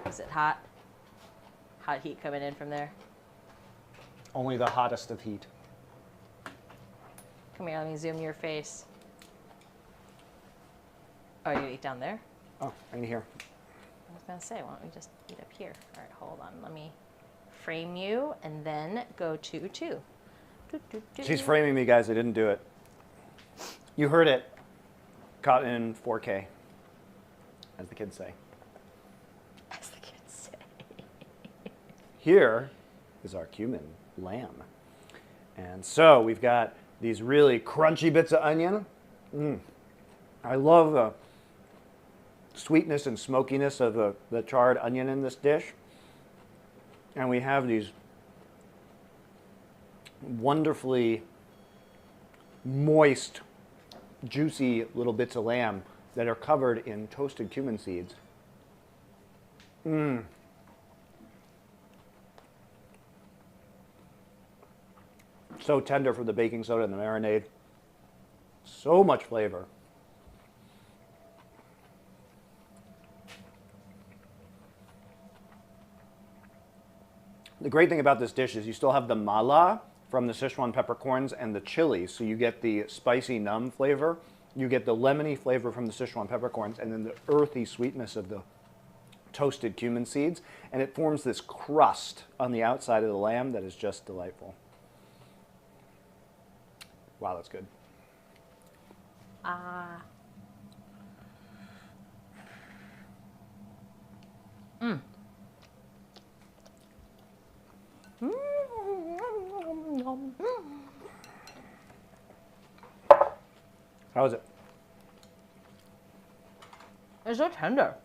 Is it hot? Hot heat coming in from there. Only the hottest of heat. Come here, let me zoom your face. Oh, you eat down there? Oh, right here. I was gonna say, why don't we just eat up here? All right, hold on. Let me frame you and then go to 2. She's framing me, guys. I didn't do it. You heard it. Caught in 4K, as the kids say. As the kids say. Here is our cumin lamb. And so we've got these really crunchy bits of onion. I love the sweetness and smokiness of the charred onion in this dish. And we have these wonderfully moist, juicy little bits of lamb that are covered in toasted cumin seeds. So tender from the baking soda and the marinade. So much flavor. The great thing about this dish is you still have the mala from the Sichuan peppercorns and the chilies, so you get the spicy numb flavor, you get the lemony flavor from the Sichuan peppercorns, and then the earthy sweetness of the toasted cumin seeds, and it forms this crust on the outside of the lamb that is just delightful. Wow, that's good. How is it? It's so tender.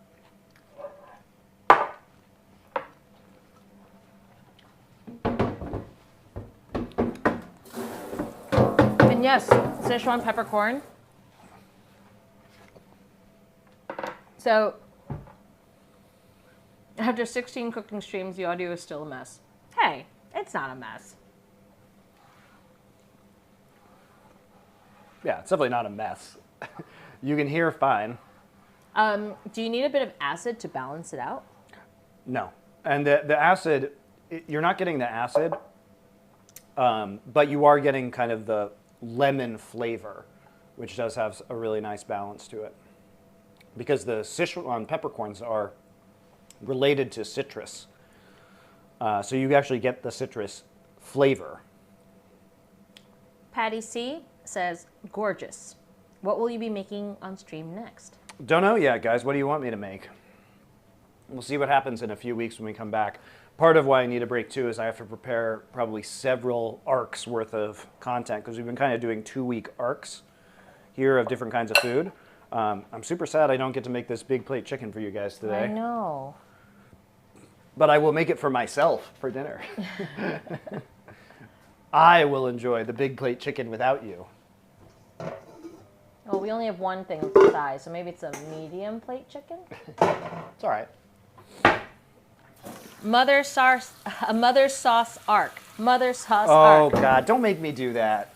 And yes, Sichuan peppercorn. So, after 16 cooking streams, the audio is still a mess. Hey, it's not a mess. Yeah, it's definitely not a mess. You can hear fine. Do you need a bit of acid to balance it out? No. And the acid, you're not getting the acid, but you are getting kind of the lemon flavor, which does have a really nice balance to it. Because the Sichuan peppercorns are related to citrus. So you actually get the citrus flavor. Patty C says, gorgeous. What will you be making on stream next? Don't know yet, guys. What do you want me to make? We'll see what happens in a few weeks when we come back. Part of why I need a break, too, is I have to prepare probably several arcs worth of content, because we've been kind of doing 2-week arcs here of different kinds of food. I'm super sad I don't get to make this big plate chicken for you guys today. I know. But I will make it for myself for dinner. I will enjoy the big plate chicken without you. Well, we only have one thing of the size, so maybe it's a medium plate chicken? It's all right. Mother sauce arc. Mother sauce Oh, arc. God, don't make me do that.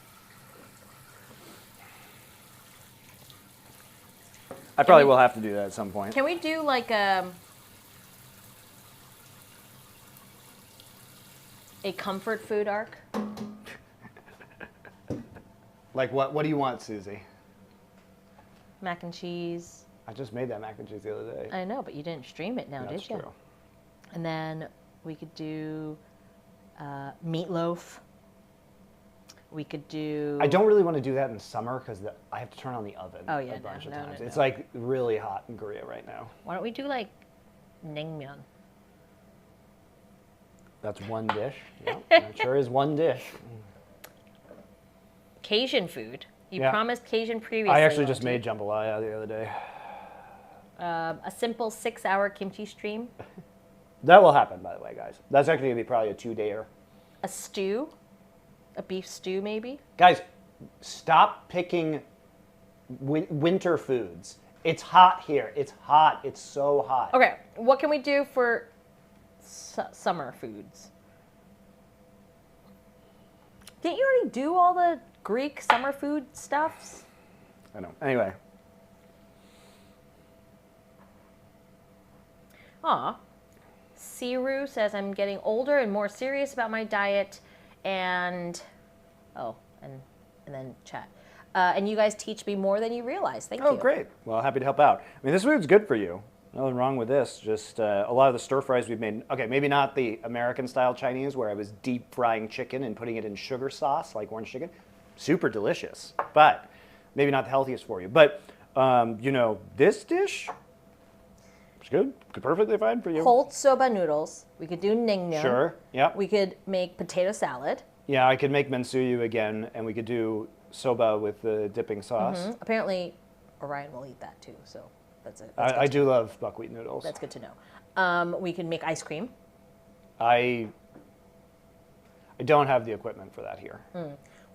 I probably will have to do that at some point. Can we do like a comfort food arc? Like what? What do you want, Susie? Mac and cheese. I just made that mac and cheese the other day. I know, but you didn't stream it now, That's did you? true. And then we could do meatloaf. We could do... I don't really want to do that in summer because I have to turn on the oven Oh, yeah, a bunch of no, times. no. It's like really hot in Korea right now. Why don't we do like naengmyeon? That's one dish. Yeah, that sure is one dish. Cajun food. You Yeah. promised Cajun previously. I actually just Monty. made jambalaya the other day. A simple 6-hour kimchi stream. That will happen, by the way, guys. That's actually going to be probably a 2-dayer. A stew. A beef stew, maybe. Guys, stop picking winter foods. It's hot here. It's hot. It's so hot. Okay, what can we do for summer foods? Didn't you already do all the Greek summer food stuffs? I know. Anyway. Aw. Siru says, I'm getting older and more serious about my diet and and then chat. And you guys teach me more than you realize. Thank you. Oh, great. Well, happy to help out. I mean, this food's good for you. Nothing wrong with this. Just a lot of the stir fries we've made. Okay, maybe not the American style Chinese where I was deep frying chicken and putting it in sugar sauce like orange chicken. Super delicious, but maybe not the healthiest for you. But, you know, this dish, it's good. Perfectly fine for you. Cold soba noodles. We could do naengmyeon. Sure, yeah. We could make potato salad. Yeah, I could make mensuyu again, and we could do soba with the dipping sauce. Apparently, Orion will eat that too, so that's it. I do love buckwheat noodles. That's good to know. We can make ice cream. I don't have the equipment for that here.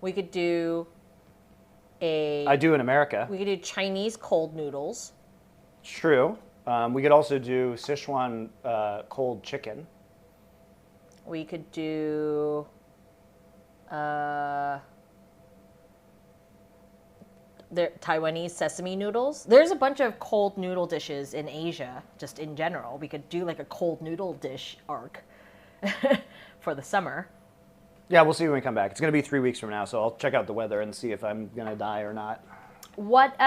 We could do I do in America. We could do Chinese cold noodles. It's true. We could also do Sichuan cold chicken. We could do Taiwanese sesame noodles. There's a bunch of cold noodle dishes in Asia, just in general. We could do like a cold noodle dish arc for the summer. Yeah, we'll see when we come back. It's going to be 3 weeks from now, so I'll check out the weather and see if I'm going to die or not. What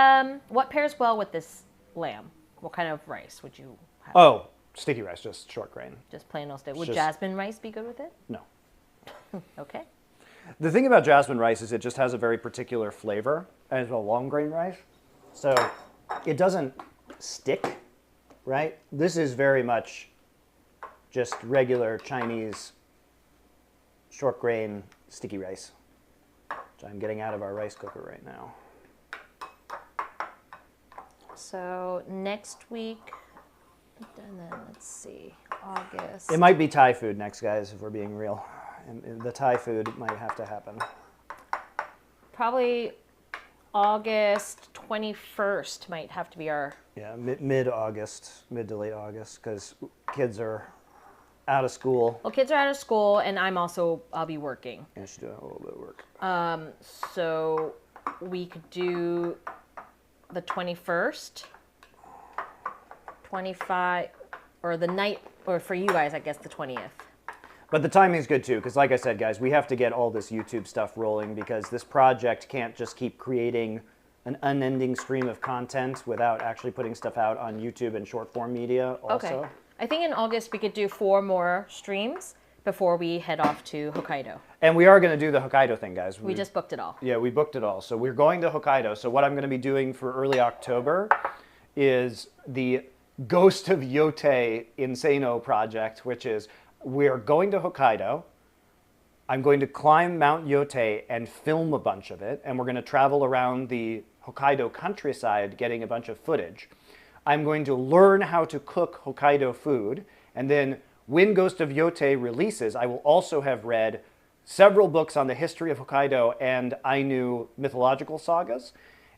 pairs well with this lamb? What kind of rice would you have? Oh, sticky rice, just short grain. Just plain old stick. Would Just- jasmine rice be good with it? No. Okay. The thing about jasmine rice is it just has a very particular flavor, as well long grain rice. So it doesn't stick, right? This is very much just regular Chinese short grain sticky rice, which I'm getting out of our rice cooker right now. So next week, and then let's see, August. It might be Thai food next, guys, if we're being real. And the Thai food might have to happen. Probably August 21st might have to be our. Yeah, mid-August, mid to late August, because kids are out of school. Well, kids are out of school, and I'll be working. Yeah, she's doing a little bit of work. So we could do the 21st, 25, or the night, or for you guys, I guess the 20th. But the timing's good too, because like I said, guys, we have to get all this YouTube stuff rolling because this project can't just keep creating an unending stream of content without actually putting stuff out on YouTube and short form media also. Okay. I think in August we could do 4 more streams before we head off to Hokkaido. And we are going to do the Hokkaido thing, guys. We just booked it all. Yeah, we booked it all. So we're going to Hokkaido. So what I'm going to be doing for early October is the Ghost of Yotei Insano project, which is we're going to Hokkaido. I'm going to climb Mount Yotei and film a bunch of it. And we're going to travel around the Hokkaido countryside getting a bunch of footage. I'm going to learn how to cook Hokkaido food. And then when Ghost of Yotei releases, I will also have read several books on the history of Hokkaido and Ainu mythological sagas.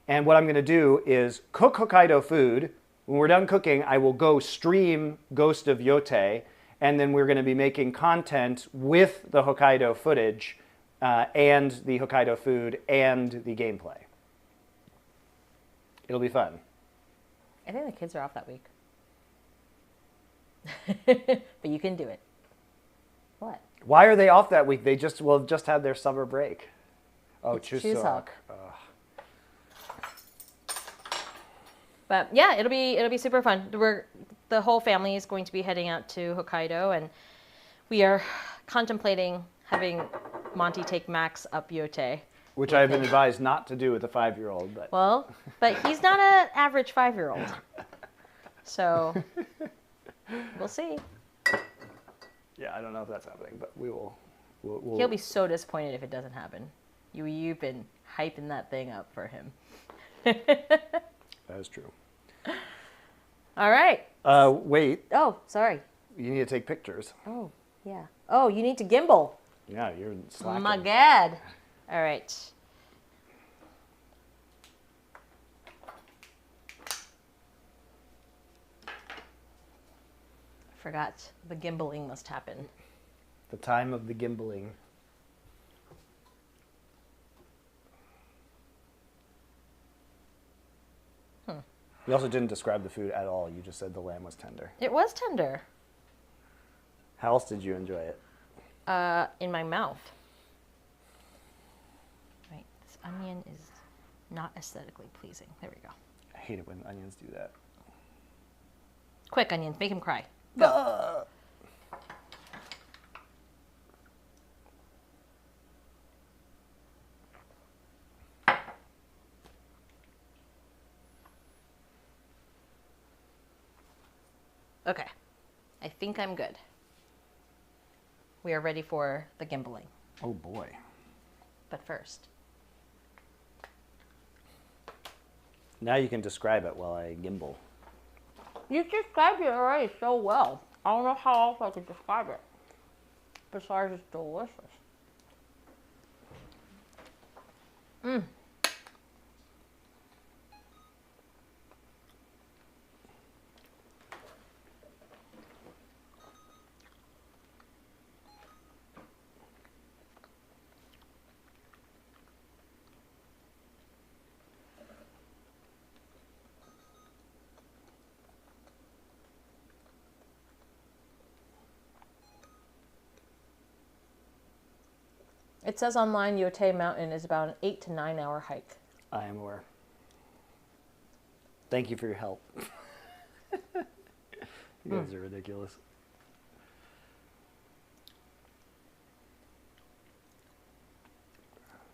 And what I'm going to do is cook Hokkaido food. When we're done cooking, I will go stream Ghost of Yotei. And then we're going to be making content with the Hokkaido footage and the Hokkaido food and the gameplay. It'll be fun. I think the kids are off that week. But you can do it. What? Why are they off that week? They just had their summer break. Oh, Chuseok. But yeah, it'll be super fun. The whole family is going to be heading out to Hokkaido, and we are contemplating having Monty take Max up Yotei. Which I've been advised not to do with a 5-year-old. But he's not an average 5-year-old. So we'll see. Yeah, I don't know if that's happening, but we'll He'll be so disappointed if it doesn't happen. You've been hyping that thing up for him. That is true. All right. Wait. Oh, sorry. You need to take pictures. Oh, yeah. Oh, you need to gimbal. Yeah, you're slacking. My God. All right. I forgot. The gimbaling must happen. The time of the gimbaling. You also didn't describe the food at all. You just said the lamb was tender. It was tender. How else did you enjoy it? In my mouth. Right. This onion not aesthetically pleasing. There we go. I hate it when onions do that. Quick, onions, make him cry. Go. Okay, I think I'm good. We are ready for the gimbaling. Oh boy. But first, Now you can describe it while I gimbal. you described it already so well. I don't know how else I could describe it. Besides, it's delicious. It says online Yote Mountain is about an 8 to 9 hour hike. I am aware. Thank you for your help. You guys are ridiculous.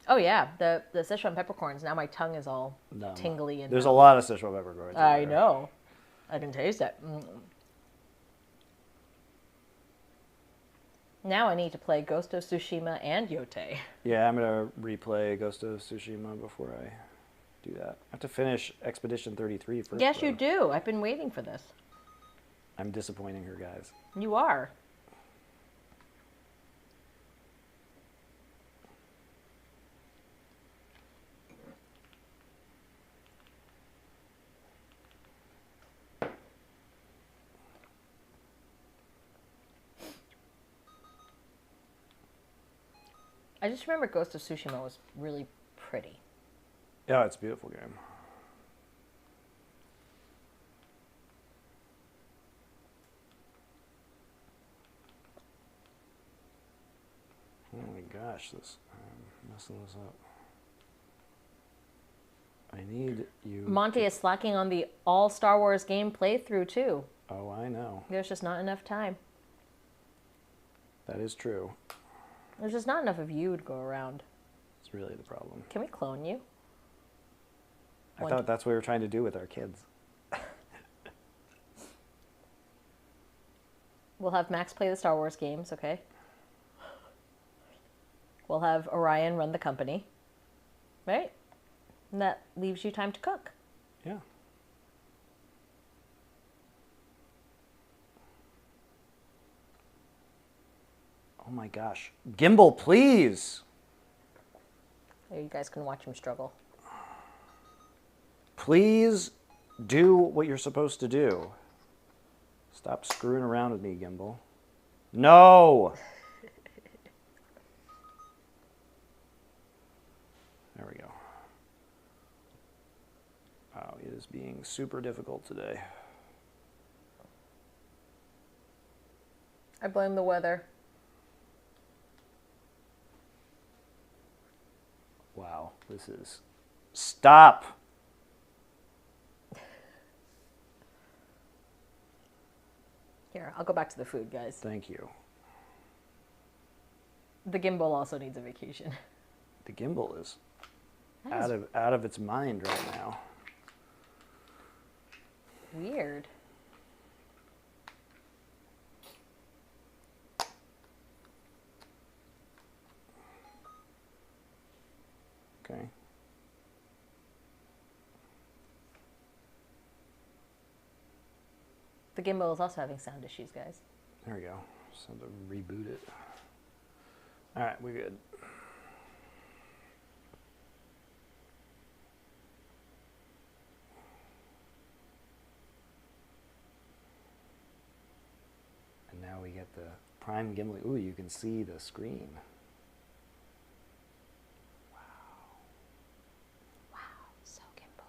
Oh yeah, the Szechuan peppercorns. Now my tongue is all No, tingly and there's a lot of Szechuan peppercorns. in I there. know. I can taste it. Now I need to play Ghost of Tsushima and Yote. Yeah, I'm gonna replay Ghost of Tsushima before I do that. I have to finish Expedition 33 first. Yes, you though. do. I've been waiting for this. I'm disappointing her, guys. You are. I just remember Ghost of Tsushima was really pretty. Yeah, it's a beautiful game. Oh my gosh, I'm messing this up. I need you. Monty is slacking on the all Star Wars game playthrough too. Oh, I know. There's just not enough time. That is true. There's just not enough of you to go around. It's really the problem. Can we clone you? I thought that's what we were trying to do with our kids. We'll have Max play the Star Wars games, okay? We'll have Orion run the company, right? And that leaves you time to cook. Yeah. Oh my gosh. Gimbal, please. There, you guys can watch him struggle. Please do what you're supposed to do. Stop screwing around with me, Gimbal. No! There we go. Wow, it is being super difficult today. I blame the weather. Wow, this is... Stop! Here, I'll go back to the food, guys. Thank you. The gimbal also needs a vacation. The gimbal is That is out of its mind right now. weird. Okay. The gimbal is also having sound issues, guys. There we go. Just have to reboot it. All right, we're good. And now we get the prime gimbal. Ooh, you can see the screen. Wow, so gimbal.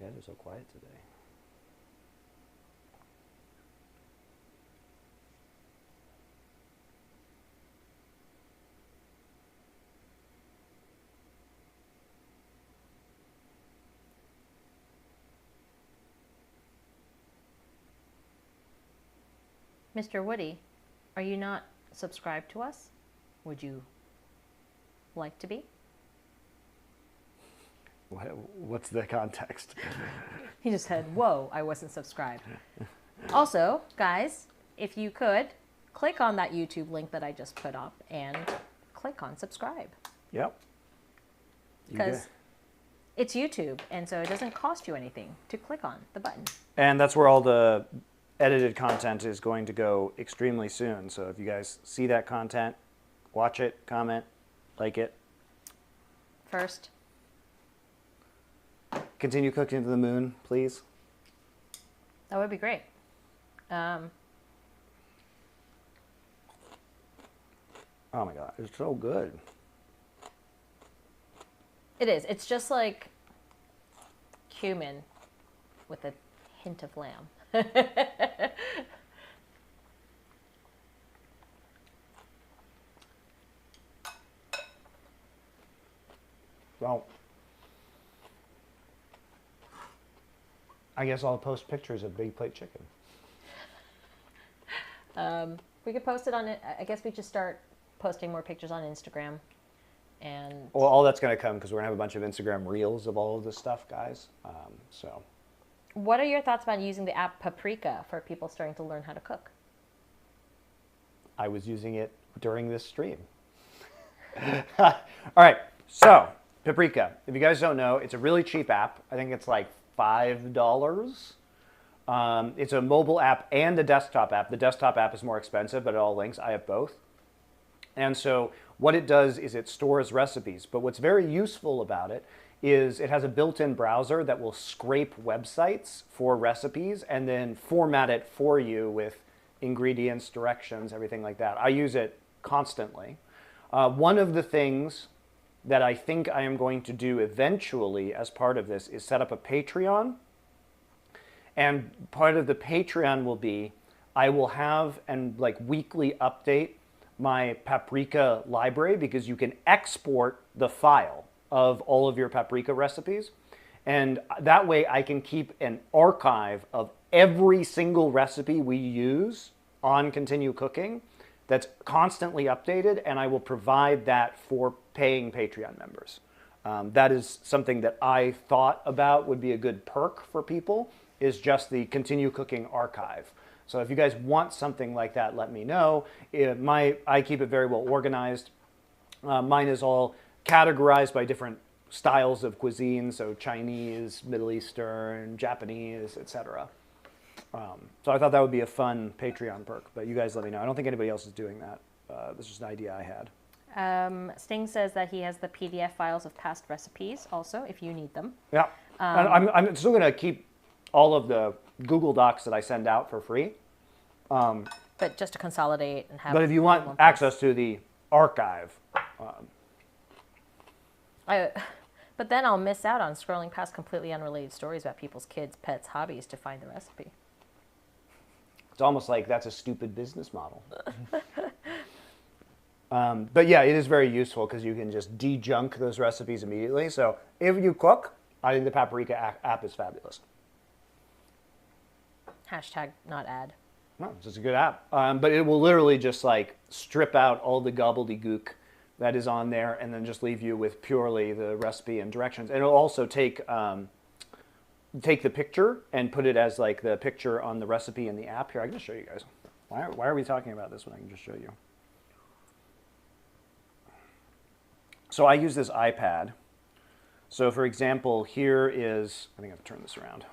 guys are so quiet today. Mr. Woody, are you not subscribed to us? Would you like to be? What's the context? He just said, whoa, I wasn't subscribed. Also, guys, if you could, click on that YouTube link that I just put up and click on subscribe. Yep. Because it's YouTube, and so it doesn't cost you anything to click on the button. And that's where all the edited content is going to go extremely soon. So if you guys see that content, watch it, comment, like it. First. Continue cooking to the moon, please. That would be great. Oh my God, it's so good. It is. It's just like cumin with a hint of lamb. Well, I guess I'll post pictures of big plate chicken. We could post it on it. I guess we just start posting more pictures on Instagram. And Well, all that's going to come because we're going to have a bunch of Instagram reels of all of this stuff, guys. So, what are your thoughts about using the app Paprika for people starting to learn how to cook? I was using it during this stream. All right, so Paprika. If you guys don't know, it's a really cheap app. I think it's like $5. It's a mobile app and a desktop app. The desktop app is more expensive, but it all links. I have both. And so what it does is it stores recipes. But what's very useful about it is it has a built-in browser that will scrape websites for recipes and then format it for you with ingredients, directions, everything like that. I use it constantly. One of the things that I think I am going to do eventually as part of this is set up a Patreon. And part of the Patreon will be, I will have and like weekly update my paprika library because you can export the file of all of your paprika recipes. And that way I can keep an archive of every single recipe we use on Continue Cooking that's constantly updated, and I will provide that for paying Patreon members. That is something that I thought about would be a good perk for people, is just the Continue Cooking archive. So if you guys want something like that, let me know. I keep it very well organized. Mine is all categorized by different styles of cuisine, so Chinese, Middle Eastern, Japanese, etc. So I thought that would be a fun Patreon perk, but you guys let me know. I don't think anybody else is doing that. This is just an idea I had. Sting says that he has the PDF files of past recipes also, if you need them. Yeah, and I'm still going to keep all of the Google Docs that I send out for free. But just to consolidate and have. But if you want access to the archive. But then I'll miss out on scrolling past completely unrelated stories about people's kids, pets, hobbies to find the recipe. It's almost like that's a stupid business model. But yeah, it is very useful because you can just de-junk those recipes immediately. So if you cook, I think the Paprika app is fabulous. Hashtag not ad. No, it's just a good app. But it will literally just like strip out all the gobbledygook that is on there and then just leave you with purely the recipe and directions. And it'll also take the picture and put it as like the picture on the recipe in the app. Here, I can just show you guys. Why are we talking about this when I can just show you? So I use this iPad. So for example, here is, I think I have to turn this around.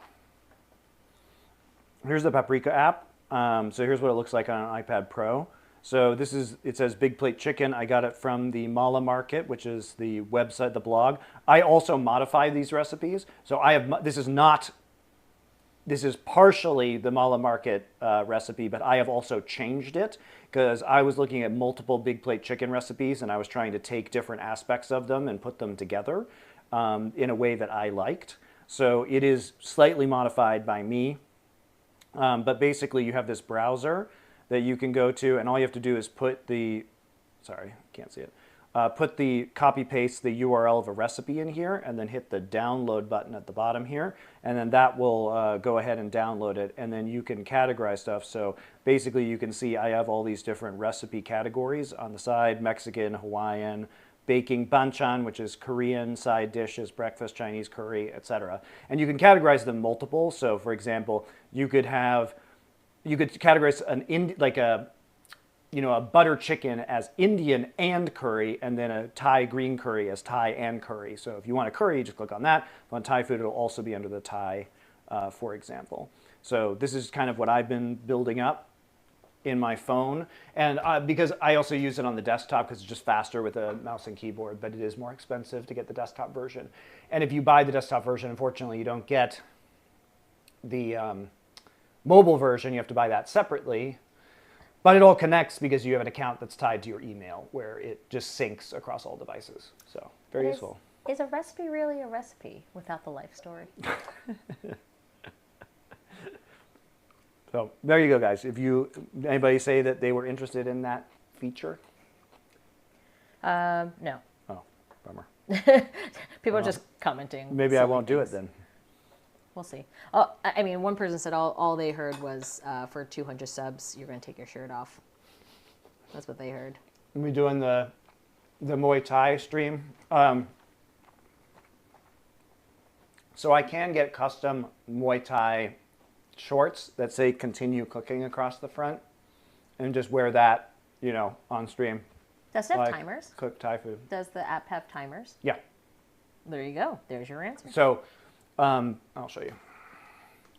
Here's the Paprika app. So here's what it looks like on an iPad Pro. So this is, it says Big Plate Chicken. I got it from the Mala Market, which is the website, the blog. I also modify these recipes. So I have, this is partially the Mala Market recipe, but I have also changed it because I was looking at multiple Big Plate Chicken recipes and I was trying to take different aspects of them and put them together in a way that I liked. So it is slightly modified by me. But basically you have this browser that you can go to, and all you have to do is put the, sorry, can't see it, put the copy paste the URL of a recipe in here, and then hit the download button at the bottom here, and then that will go ahead and download it, and then you can categorize stuff. So basically you can see I have all these different recipe categories on the side: Mexican, Hawaiian, baking, banchan, which is Korean side dishes, breakfast, Chinese curry, etc. And you can categorize them multiple. So for example, you could categorize a butter chicken as Indian and curry, and then a Thai green curry as Thai and curry. So if you want a curry, you just click on that. If you want Thai food, it'll also be under the Thai, for example. So this is kind of what I've been building up in my phone, and because I also use it on the desktop because it's just faster with a mouse and keyboard, but it is more expensive to get the desktop version. And if you buy the desktop version, unfortunately, you don't get the mobile version. You have to buy that separately. But it all connects because you have an account that's tied to your email, where it just syncs across all devices. So very useful. Is a recipe really a recipe without the life story? So there you go, guys. Anybody say that they were interested in that feature? No. Oh, bummer. People are just commenting. Maybe I won't do it then. We'll see. Oh, I mean, one person said all they heard was for 200 subs, you're going to take your shirt off. That's what they heard. Are we doing the Muay Thai stream? So I can get custom Muay Thai shorts that say "Continue Cooking" across the front, and just wear that, on stream. Does it have timers? Cook Thai food. Does the app have timers? Yeah. There you go. There's your answer. So I'll show you.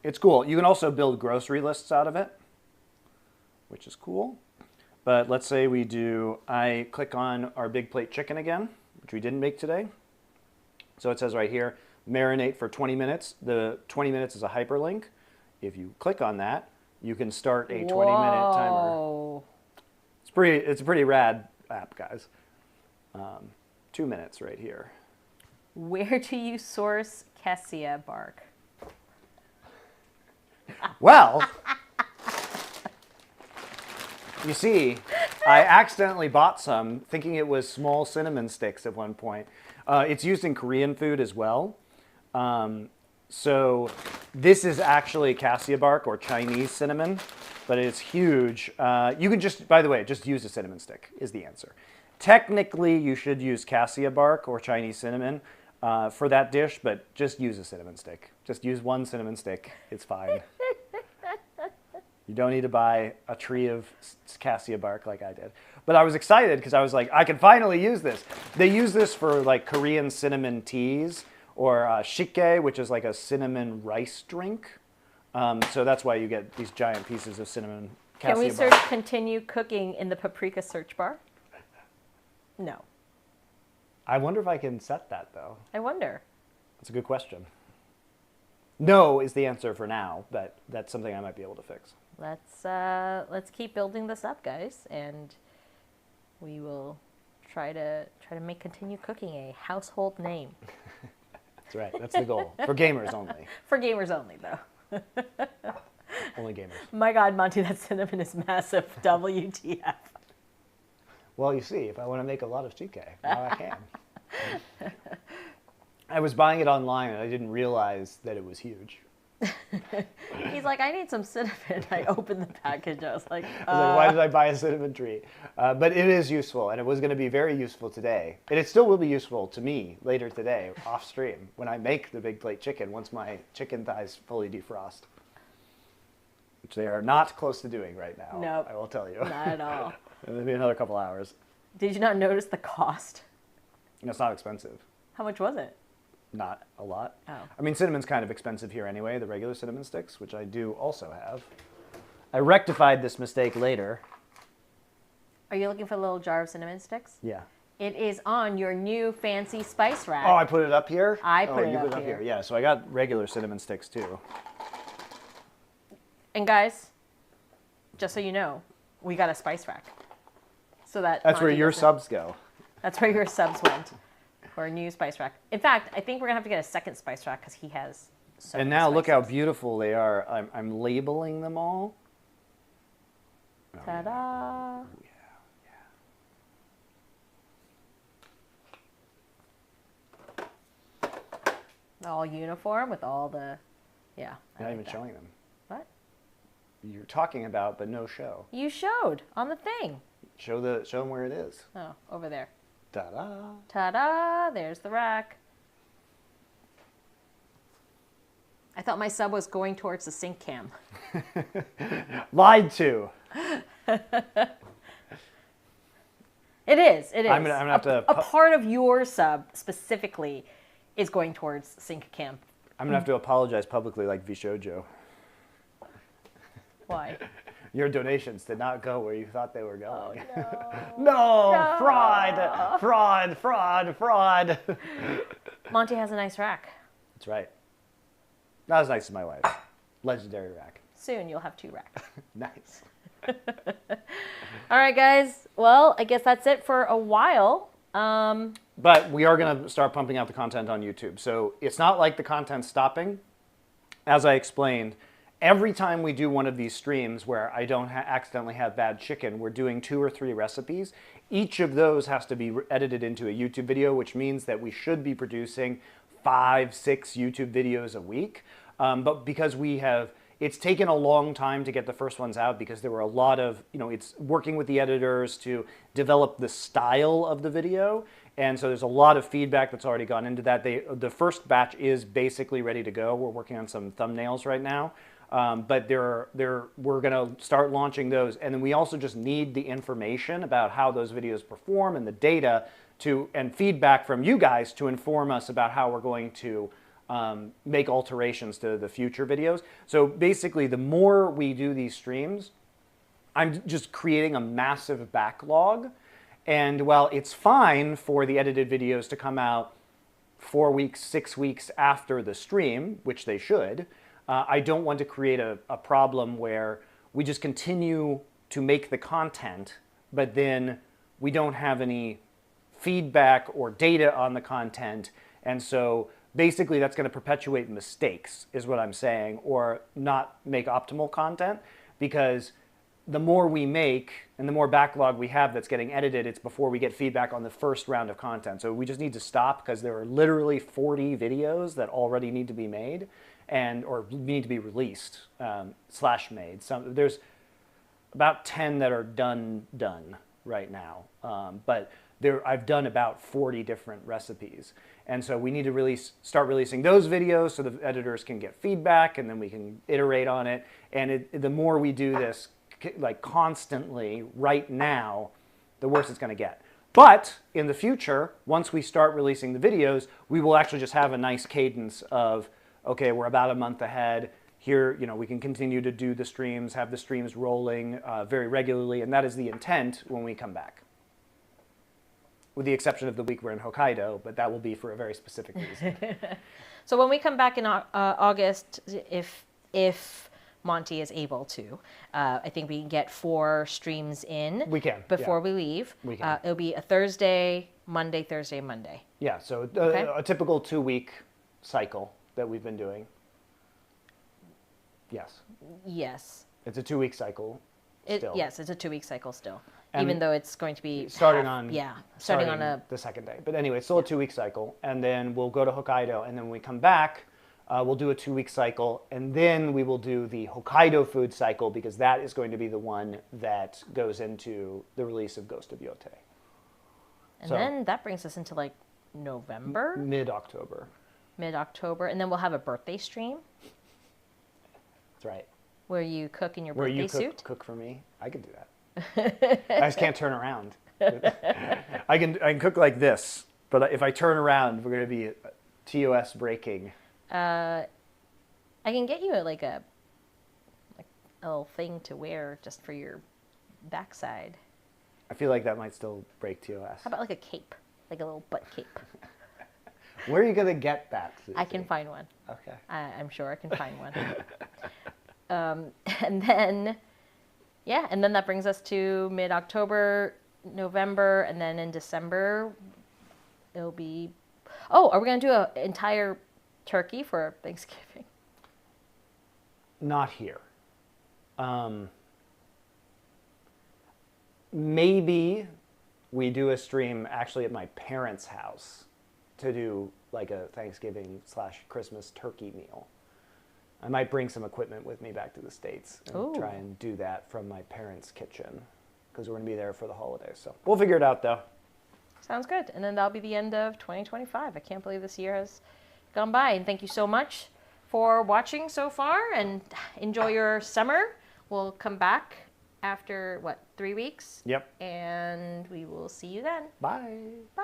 It's cool. You can also build grocery lists out of it, which is cool. But let's say I click on our big plate chicken again, which we didn't make today. So it says right here, marinate for 20 minutes. The 20 minutes is a hyperlink. If you click on that, you can start a 20-minute timer. It's a pretty rad app, guys. 2 minutes right here. Where do you source cassia bark? Well, you see, I accidentally bought some thinking it was small cinnamon sticks at one point. It's used in Korean food as well. So this is actually cassia bark or Chinese cinnamon, but it's huge. You can by the way, just use a cinnamon stick is the answer. Technically, you should use cassia bark or Chinese cinnamon for that dish, but just use a cinnamon stick. Just use one cinnamon stick. It's fine. You don't need to buy a tree of cassia bark like I did. But I was excited because I was like, I can finally use this. They use this for like Korean cinnamon teas or shike, which is like a cinnamon rice drink. So that's why you get these giant pieces of cinnamon cassia bark. Can we search "continue cooking" in the paprika search bar? No. I wonder if I can set that, though. I wonder. That's a good question. No is the answer for now, but that's something I might be able to fix. Let's keep building this up, guys, and we will try to make "continue cooking" a household name. That's right. That's the goal. For gamers only. For gamers only, though. Only gamers. My God, Monty, that cinnamon is massive. WTF. Well, you see, if I want to make a lot of chique, now I can. I was buying it online and I didn't realize that it was huge. He's like, I need some cinnamon. I opened the package. I was like, why did I buy a cinnamon tree? But it is useful, and it was going to be very useful today. And it still will be useful to me later today, off stream, when I make the big plate chicken, once my chicken thighs fully defrost. Which they are not close to doing right now. Nope. I will tell you. Not at all. It'll be another couple hours. Did you not notice the cost? It's not expensive. How much was it? Not a lot. Oh. I mean, cinnamon's kind of expensive here anyway, the regular cinnamon sticks, which I do also have. I rectified this mistake later. Are you looking for a little jar of cinnamon sticks? Yeah. It is on your new fancy spice rack. Oh, I put it up here? I put it you up put it up here. here. Yeah, so I got regular cinnamon sticks too. And guys, just so you know, we got a spice rack. So that's where your subs go. That's where your subs went. or a new spice rack. In fact, I think we're gonna have to get a second spice rack because he has so And many now look how spices. beautiful they are. I'm labeling them all. Ta-da! All uniform with all the, yeah. I Not like even that. showing them. What? You're talking about, but no show. You showed on the thing. Show them where it is. Oh, over there. Ta-da! Ta-da! There's the rack. I thought my sub was going towards the sink cam. Lied to. It is. It is. I'm gonna have to a part of your sub specifically is going towards sink cam. I'm gonna have to apologize publicly, like Vishojo. Why? Your donations did not go where you thought they were Oh going. no. No, fraud, fraud, fraud, fraud. Monty has a nice rack. That's right. Not as nice as my wife's. Legendary rack. Soon you'll have 2 racks. Nice. All right, guys. Well, I guess that's it for a while. But we are going to start pumping out the content on YouTube. So it's not like the content's stopping. As I explained, every time we do one of these streams where I don't accidentally have bad chicken, we're doing 2 or 3 recipes. Each of those has to be edited into a YouTube video, which means that we should be producing 5, 6 YouTube videos a week. But because it's taken a long time to get the first ones out because there were a lot of, it's working with the editors to develop the style of the video. And so there's a lot of feedback that's already gone into that. The first batch is basically ready to go. We're working on some thumbnails right now. But we're going to start launching those. And then we also just need the information about how those videos perform and the data and feedback from you guys to inform us about how we're going to make alterations to the future videos. So basically, the more we do these streams, I'm just creating a massive backlog. And while it's fine for the edited videos to come out 4 weeks, 6 weeks after the stream, which they should, I don't want to create a problem where we just continue to make the content, but then we don't have any feedback or data on the content. And so basically that's going to perpetuate mistakes, is what I'm saying, or not make optimal content, because the more we make and the more backlog we have that's getting edited, it's before we get feedback on the first round of content. So we just need to stop because there are literally 40 videos that already need to be made or need to be released / made. There's about 10 that are done right now, but I've done about 40 different recipes. And so we need to start releasing those videos so the editors can get feedback and then we can iterate on it. And the more we do this like constantly right now, the worse it's going to get. But in the future, once we start releasing the videos, we will actually just have a nice cadence of, okay, we're about a month ahead. Here, we can continue to do the streams, have the streams rolling very regularly, and that is the intent when we come back. With the exception of the week we're in Hokkaido, but that will be for a very specific reason. So when we come back in August, if Monty is able to, I think we can get 4 streams in. We can, before yeah. we leave. We can. It'll be a Thursday, Monday, Thursday, Monday. Yeah, so Okay. a typical 2-week cycle that we've been doing. Yes. Yes. It's a 2-week cycle still. Yes, it's a 2-week cycle still. And even though it's going to be starting half- on starting on the second day. But anyway, it's still a 2-week cycle, and then we'll go to Hokkaido, and then when we come back, we'll do a 2-week cycle, and then we will do the Hokkaido food cycle because that is going to be the one that goes into the release of Ghost of Yote. and so- then that brings us into like November, Mid-October. mid-October, and then we'll have a birthday stream That's right. where you cook in your Where birthday you suit. cook for me. I can do that. I just can't turn around. I can cook like this, but if I turn around, we're going to be TOS breaking. I can get you a little thing to wear just for your backside. I feel like that might still break TOS. How about like a cape, like a little butt cape? Where are you going to get that, Susie? I can find one. Okay. I'm sure I can find one. And then that brings us to mid-October, November, and then in December, it'll be Oh, are we gonna do an entire turkey for Thanksgiving? Not here. Maybe we do a stream actually at my parents' house to do like a Thanksgiving / Christmas turkey meal. I might bring some equipment with me back to the States and Ooh. try and do that from my parents' kitchen because we're going to be there for the holidays. So we'll figure it out though. Sounds good. And then that'll be the end of 2025. I can't believe this year has gone by. And thank you so much for watching so far, and enjoy your summer. We'll come back after, 3 weeks? Yep. And we will see you then. Bye. Bye.